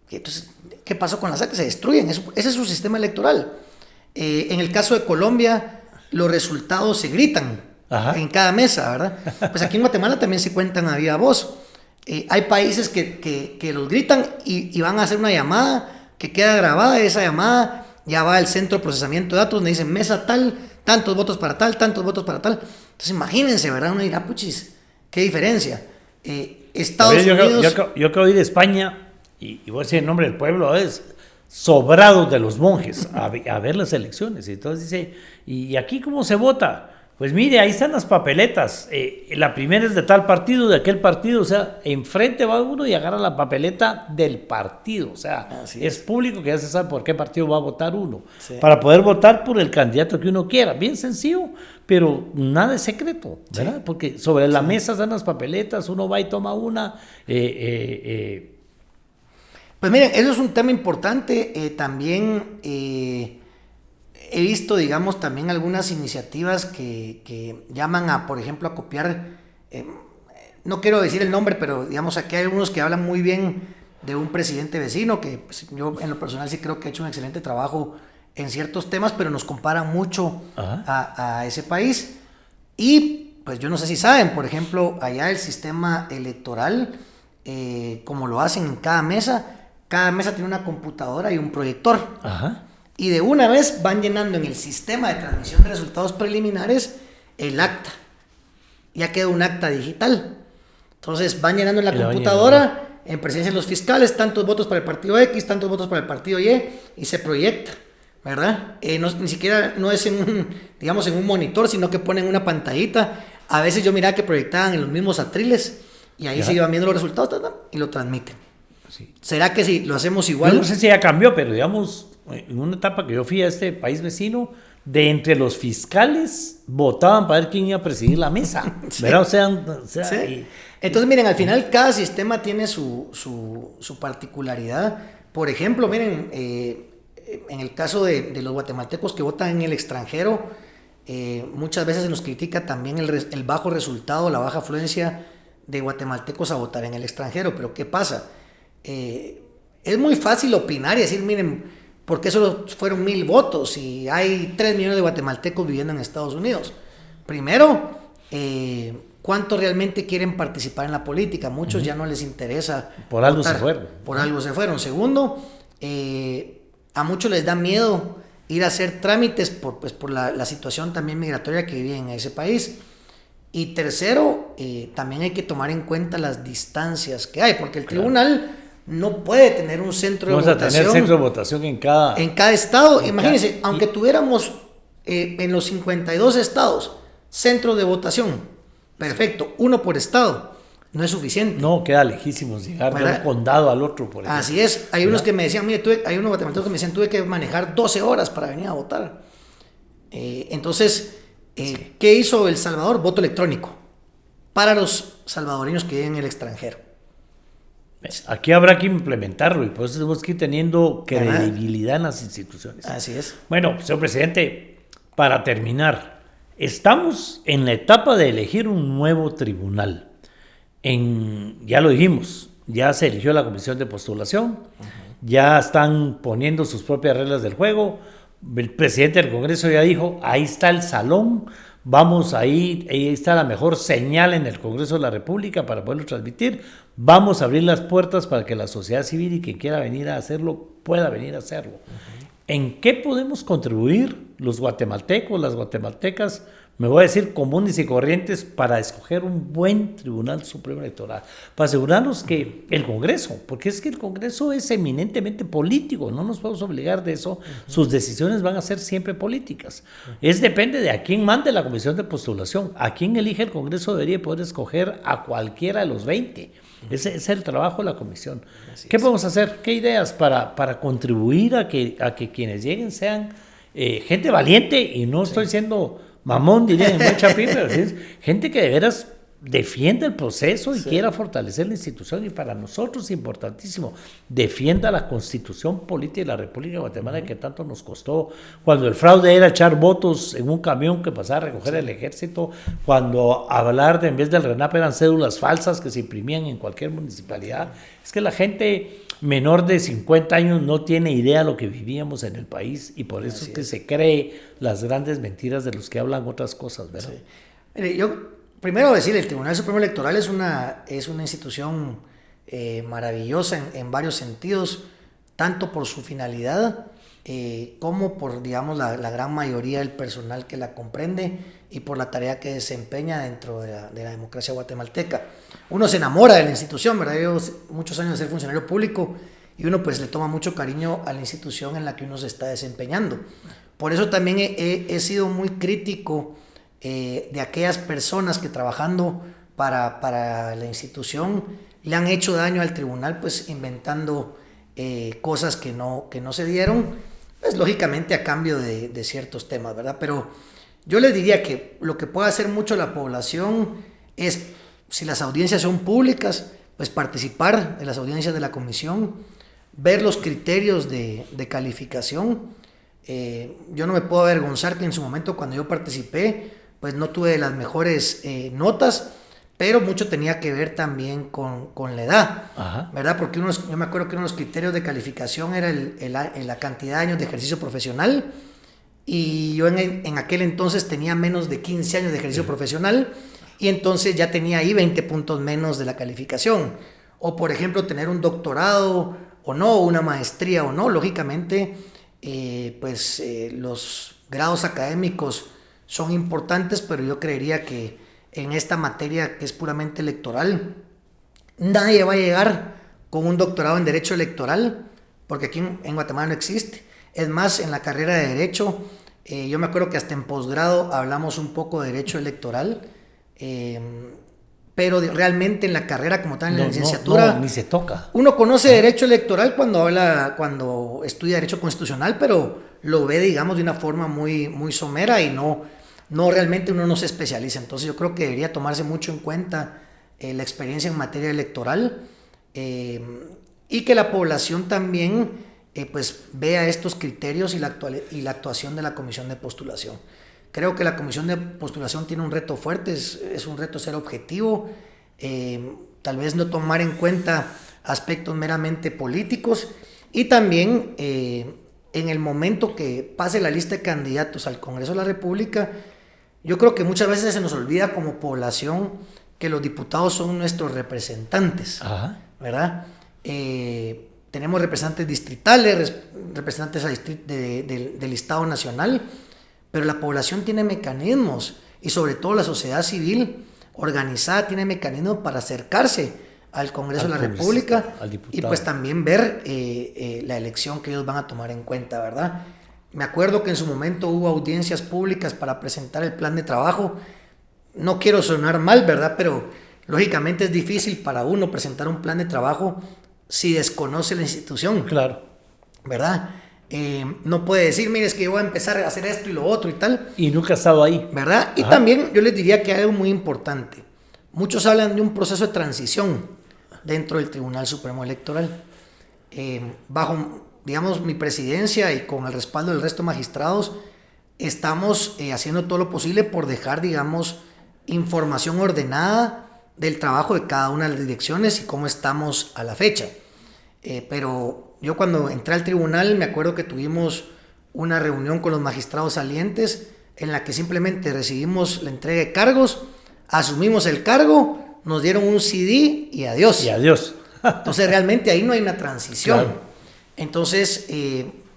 Entonces, ¿qué pasó con las actas? Se destruyen, ese es su sistema electoral. En el caso de Colombia, los resultados se gritan en cada mesa, ¿verdad? Pues aquí en Guatemala también se cuentan a viva voz. Hay países que los gritan y van a hacer una llamada que queda grabada. Esa llamada ya va al centro de procesamiento de datos, donde dicen mesa tal, tantos votos para tal, tantos votos para tal. Entonces imagínense, ¿verdad? Uno dirá, puchis, qué diferencia. Estados Unidos... Yo acabo de ir a España y voy a decir el nombre del pueblo, es sobrados de los monjes a ver las elecciones. Y entonces dice, ¿y aquí cómo se vota? Pues mire, ahí están las papeletas. La primera es de tal partido, de aquel partido. O sea, enfrente va uno y agarra la papeleta del partido. O sea, es público que ya se sabe por qué partido va a votar uno. Sí. Para poder votar por el candidato que uno quiera. Bien sencillo, pero nada es secreto, ¿verdad? Sí. Porque sobre la mesa están las papeletas, uno va y toma una. Pues miren, eso es un tema importante. También he visto, digamos, también algunas iniciativas que llaman a, por ejemplo, a copiar, no quiero decir el nombre, pero digamos, aquí hay algunos que hablan muy bien de un presidente vecino, que pues, yo en lo personal sí creo que ha hecho un excelente trabajo en ciertos temas, pero nos comparan mucho a ese país. Y pues yo no sé si saben, por ejemplo, allá el sistema electoral, como lo hacen en cada mesa tiene una computadora y un proyector. Ajá. Y de una vez van llenando en el sistema de transmisión de resultados preliminares el acta. Ya queda un acta digital. Entonces van llenando en la computadora, en presencia de los fiscales, tantos votos para el partido X, tantos votos para el partido Y se proyecta, ¿verdad? Ni siquiera no es en un monitor, sino que ponen una pantallita. A veces yo miraba que proyectaban en los mismos atriles y ahí se iban viendo los resultados y lo transmiten. Sí. ¿Será que si lo hacemos igual? Yo no sé si ya cambió, pero digamos, en una etapa que yo fui a este país vecino, de entre los fiscales votaban para ver quién iba a presidir la mesa. Sí. ¿Verdad? O sea sí. Entonces, miren, al final cada sistema tiene su particularidad. Por ejemplo, miren, en el caso de los guatemaltecos que votan en el extranjero, muchas veces se nos critica también el bajo resultado, la baja afluencia de guatemaltecos a votar en el extranjero. Pero ¿qué pasa? Es muy fácil opinar y decir, miren, ¿por qué solo fueron 1,000 votos y hay 3 millones de guatemaltecos viviendo en Estados Unidos? Primero, ¿cuántos realmente quieren participar en la política? Muchos ya no les interesa. Por algo se fueron. Por algo se fueron. Segundo, a muchos les da miedo ir a hacer trámites por la situación también migratoria que viven en ese país. Y tercero, también hay que tomar en cuenta las distancias que hay, porque el tribunal no puede tener un centro de votación. Vamos a tener centro de votación en cada estado. Imagínense, aunque tuviéramos en los 52 estados centros de votación, perfecto, uno por estado, no es suficiente. No, queda lejísimos llegar de un condado al otro, por ejemplo. Así es. Hay unos que me decían, mire, hay unos guatemaltecos que me decían, tuve que manejar 12 horas para venir a votar. Entonces, ¿qué hizo El Salvador? Voto electrónico para los salvadoreños que viven en el extranjero. Aquí habrá que implementarlo y por eso tenemos que ir teniendo credibilidad en las instituciones. Así es. Bueno, señor presidente, para terminar, estamos en la etapa de elegir un nuevo tribunal. Ya lo dijimos, ya se eligió la comisión de postulación, ya están poniendo sus propias reglas del juego. El presidente del Congreso ya dijo, ahí está el salón, vamos ahí está la mejor señal en el Congreso de la República para poderlo transmitir, vamos a abrir las puertas para que la sociedad civil y quien quiera venir a hacerlo, pueda venir a hacerlo. ¿En qué podemos contribuir los guatemaltecos, las guatemaltecas, me voy a decir comunes y corrientes, para escoger un buen Tribunal Supremo Electoral? Para asegurarnos que el Congreso, porque es que el Congreso es eminentemente político, no nos podemos obligar de eso, sus decisiones van a ser siempre políticas. Depende de a quién mande la comisión de postulación, a quién elige el Congreso debería poder escoger a cualquiera de los 20. Ese es el trabajo de la comisión. ¿Qué podemos hacer? ¿Qué ideas para contribuir a que quienes lleguen sean gente valiente? Y no estoy siendo mamón, diría en buen chapín, pero es gente que de veras defienda el proceso y quiera fortalecer la institución. Y para nosotros es importantísimo, defienda la Constitución Política de la República de Guatemala, que tanto nos costó, cuando el fraude era echar votos en un camión que pasaba a recoger el ejército, cuando hablar de en vez del RENAP eran cédulas falsas que se imprimían en cualquier municipalidad. Es que la gente menor de 50 años no tiene idea de lo que vivíamos en el país, y por eso es que se cree las grandes mentiras de los que hablan otras cosas, ¿verdad? Sí. Mire, yo primero decir, el Tribunal Supremo Electoral es una institución maravillosa en varios sentidos, tanto por su finalidad como por, digamos, la gran mayoría del personal que la comprende y por la tarea que desempeña dentro de la democracia guatemalteca. Uno se enamora de la institución, ¿verdad? Yo muchos años de ser funcionario público y uno pues le toma mucho cariño a la institución en la que uno se está desempeñando. Por eso también he sido muy crítico de aquellas personas que trabajando para la institución le han hecho daño al tribunal, pues inventando cosas que no se dieron, pues lógicamente a cambio de ciertos temas, ¿verdad? Pero yo les diría que lo que puede hacer mucho la población es, si las audiencias son públicas, pues participar de las audiencias de la comisión, ver los criterios de calificación. Yo no me puedo avergonzar que en su momento, cuando yo participé, pues no tuve las mejores notas, pero mucho tenía que ver también con la edad. Ajá. ¿Verdad? Porque yo me acuerdo que uno de los criterios de calificación era la cantidad de años de ejercicio profesional, y yo en aquel entonces tenía menos de 15 años de ejercicio profesional, y entonces ya tenía ahí 20 puntos menos de la calificación. O por ejemplo tener un doctorado o no, una maestría o no, lógicamente los grados académicos son importantes, pero yo creería que en esta materia que es puramente electoral, nadie va a llegar con un doctorado en Derecho Electoral, porque aquí en Guatemala no existe. Es más, en la carrera de Derecho, yo me acuerdo que hasta en posgrado hablamos un poco de Derecho Electoral, pero realmente en la carrera como tal, en la licenciatura... No, ni se toca. Uno conoce Derecho Electoral cuando estudia Derecho Constitucional, pero lo ve, digamos, de una forma muy, muy somera y no realmente uno no se especializa. Entonces yo creo que debería tomarse mucho en cuenta la experiencia en materia electoral, y que la población también vea estos criterios y la actuación de la comisión de postulación. Creo que la comisión de postulación tiene un reto fuerte, es un reto ser objetivo, tal vez no tomar en cuenta aspectos meramente políticos, y también en el momento que pase la lista de candidatos al Congreso de la República, yo creo que muchas veces se nos olvida como población que los diputados son nuestros representantes, ¿verdad? Tenemos representantes distritales, representantes del Estado Nacional, pero la población tiene mecanismos, y sobre todo la sociedad civil organizada tiene mecanismos para acercarse al Congreso de la República y pues también ver la elección que ellos van a tomar en cuenta, ¿verdad? Me acuerdo que en su momento hubo audiencias públicas para presentar el plan de trabajo. No quiero sonar mal, ¿verdad? Pero lógicamente es difícil para uno presentar un plan de trabajo si desconoce la institución. Claro. ¿Verdad? No puede decir, mire, es que yo voy a empezar a hacer esto y lo otro y tal. Y nunca ha estado ahí. ¿Verdad? Y también yo les diría que hay algo muy importante. Muchos hablan de un proceso de transición dentro del Tribunal Supremo Electoral. Bajo, digamos, mi presidencia y con el respaldo del resto de magistrados, estamos haciendo todo lo posible por dejar, digamos, información ordenada del trabajo de cada una de las direcciones y cómo estamos a la fecha. Pero yo cuando entré al tribunal me acuerdo que tuvimos una reunión con los magistrados salientes en la que simplemente recibimos la entrega de cargos, asumimos el cargo, nos dieron un CD y adiós. Y adiós. Entonces realmente ahí no hay una transición. Claro. Entonces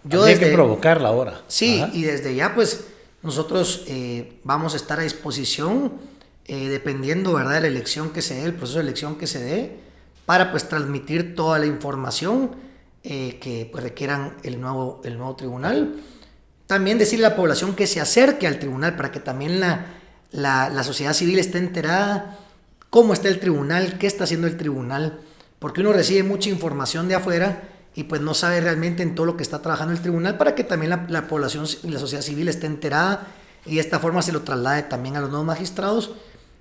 yo hay que provocarla ahora. Sí, y desde ya pues nosotros vamos a estar a disposición dependiendo, ¿verdad?, de la elección que se dé, el proceso de elección que se dé, para pues transmitir toda la información que pues requieran el nuevo tribunal. También decirle a la población que se acerque al tribunal para que también la sociedad civil esté enterada cómo está el tribunal, qué está haciendo el tribunal, porque uno recibe mucha información de afuera y pues no sabe realmente en todo lo que está trabajando el tribunal, para que también la población y la sociedad civil esté enterada y de esta forma se lo traslade también a los nuevos magistrados.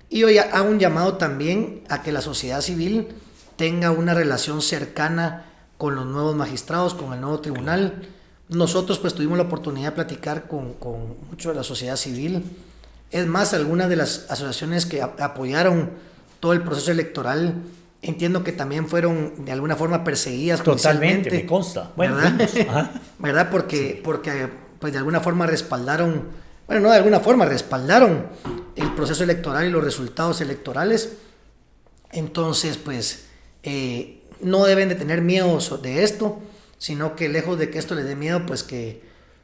Y hoy hago un llamado también a que la sociedad civil tenga una relación cercana con los nuevos magistrados, con el nuevo tribunal. Nosotros pues tuvimos la oportunidad de platicar con mucho de la sociedad civil. Es más, algunas de las asociaciones que apoyaron todo el proceso electoral, entiendo que también fueron de alguna forma perseguidas. Totalmente, me consta. Bueno, ¿verdad? ¿Verdad? Porque pues de alguna forma respaldaron, bueno, no de alguna forma, respaldaron el proceso electoral y los resultados electorales. Entonces, pues, no deben de tener miedo de esto, sino que lejos de que esto les dé miedo, pues que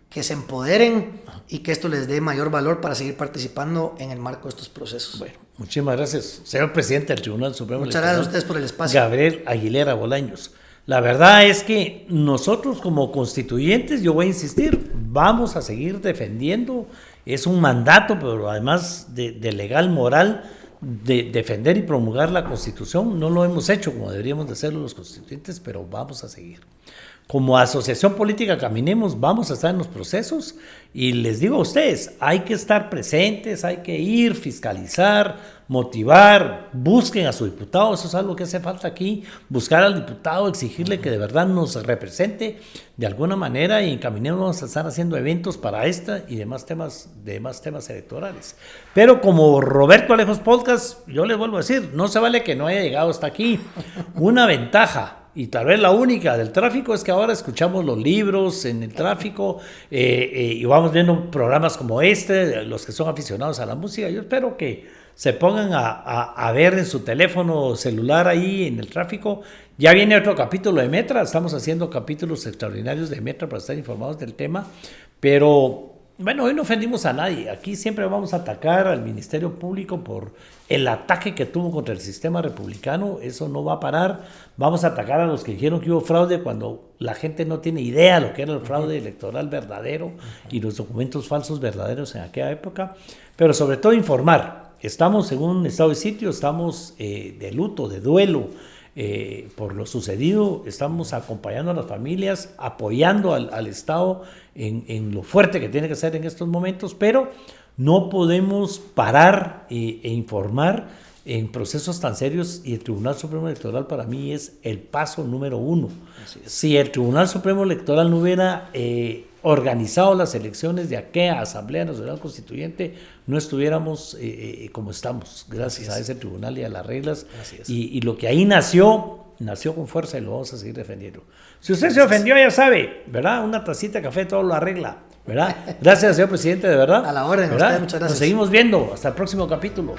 se empoderen y que esto les dé mayor valor para seguir participando en el marco de estos procesos. Bueno, muchísimas gracias, señor presidente del Tribunal Supremo Muchas gracias a ustedes por el espacio. Gabriel Aguilera Bolaños. La verdad es que nosotros como constituyentes, yo voy a insistir, vamos a seguir defendiendo, es un mandato, pero además de legal, moral, de defender y promulgar la Constitución. No lo hemos hecho como deberíamos de hacerlo los constituyentes, pero vamos a seguir. Como asociación política Caminemos, vamos a estar en los procesos y les digo a ustedes, hay que estar presentes, hay que ir, fiscalizar, motivar, busquen a su diputado, eso es algo que hace falta aquí, buscar al diputado, exigirle que de verdad nos represente de alguna manera, y en Caminemos vamos a estar haciendo eventos para esta y demás temas electorales. Pero como Roberto Alejos Podcast, yo les vuelvo a decir, no se vale que no haya llegado hasta aquí. Una ventaja, y tal vez la única del tráfico, es que ahora escuchamos los libros en el tráfico y vamos viendo programas como este, los que son aficionados a la música. Yo espero que se pongan a ver en su teléfono celular ahí en el tráfico. Ya viene otro capítulo de Metra, estamos haciendo capítulos extraordinarios de Metra para estar informados del tema, pero bueno, hoy no ofendimos a nadie. Aquí siempre vamos a atacar al Ministerio Público por el ataque que tuvo contra el sistema republicano. Eso no va a parar. Vamos a atacar a los que dijeron que hubo fraude cuando la gente no tiene idea de lo que era el fraude electoral verdadero y los documentos falsos verdaderos en aquella época. Pero sobre todo informar. Estamos en un estado de sitio, estamos de luto, de duelo. Por lo sucedido, estamos acompañando a las familias, apoyando al Estado en lo fuerte que tiene que ser en estos momentos, pero no podemos parar e informar en procesos tan serios, y el Tribunal Supremo Electoral para mí es el paso número 1. Si el Tribunal Supremo Electoral no hubiera organizado las elecciones de aquella Asamblea Nacional Constituyente, no estuviéramos como estamos, gracias a ese tribunal y a las reglas. Y lo que ahí nació con fuerza y lo vamos a seguir defendiendo. Si usted se ofendió, ya sabe, ¿verdad? Una tacita de café todo lo arregla, ¿verdad? Gracias, señor presidente, de verdad. A la orden, usted, muchas gracias. Nos seguimos viendo. Hasta el próximo capítulo.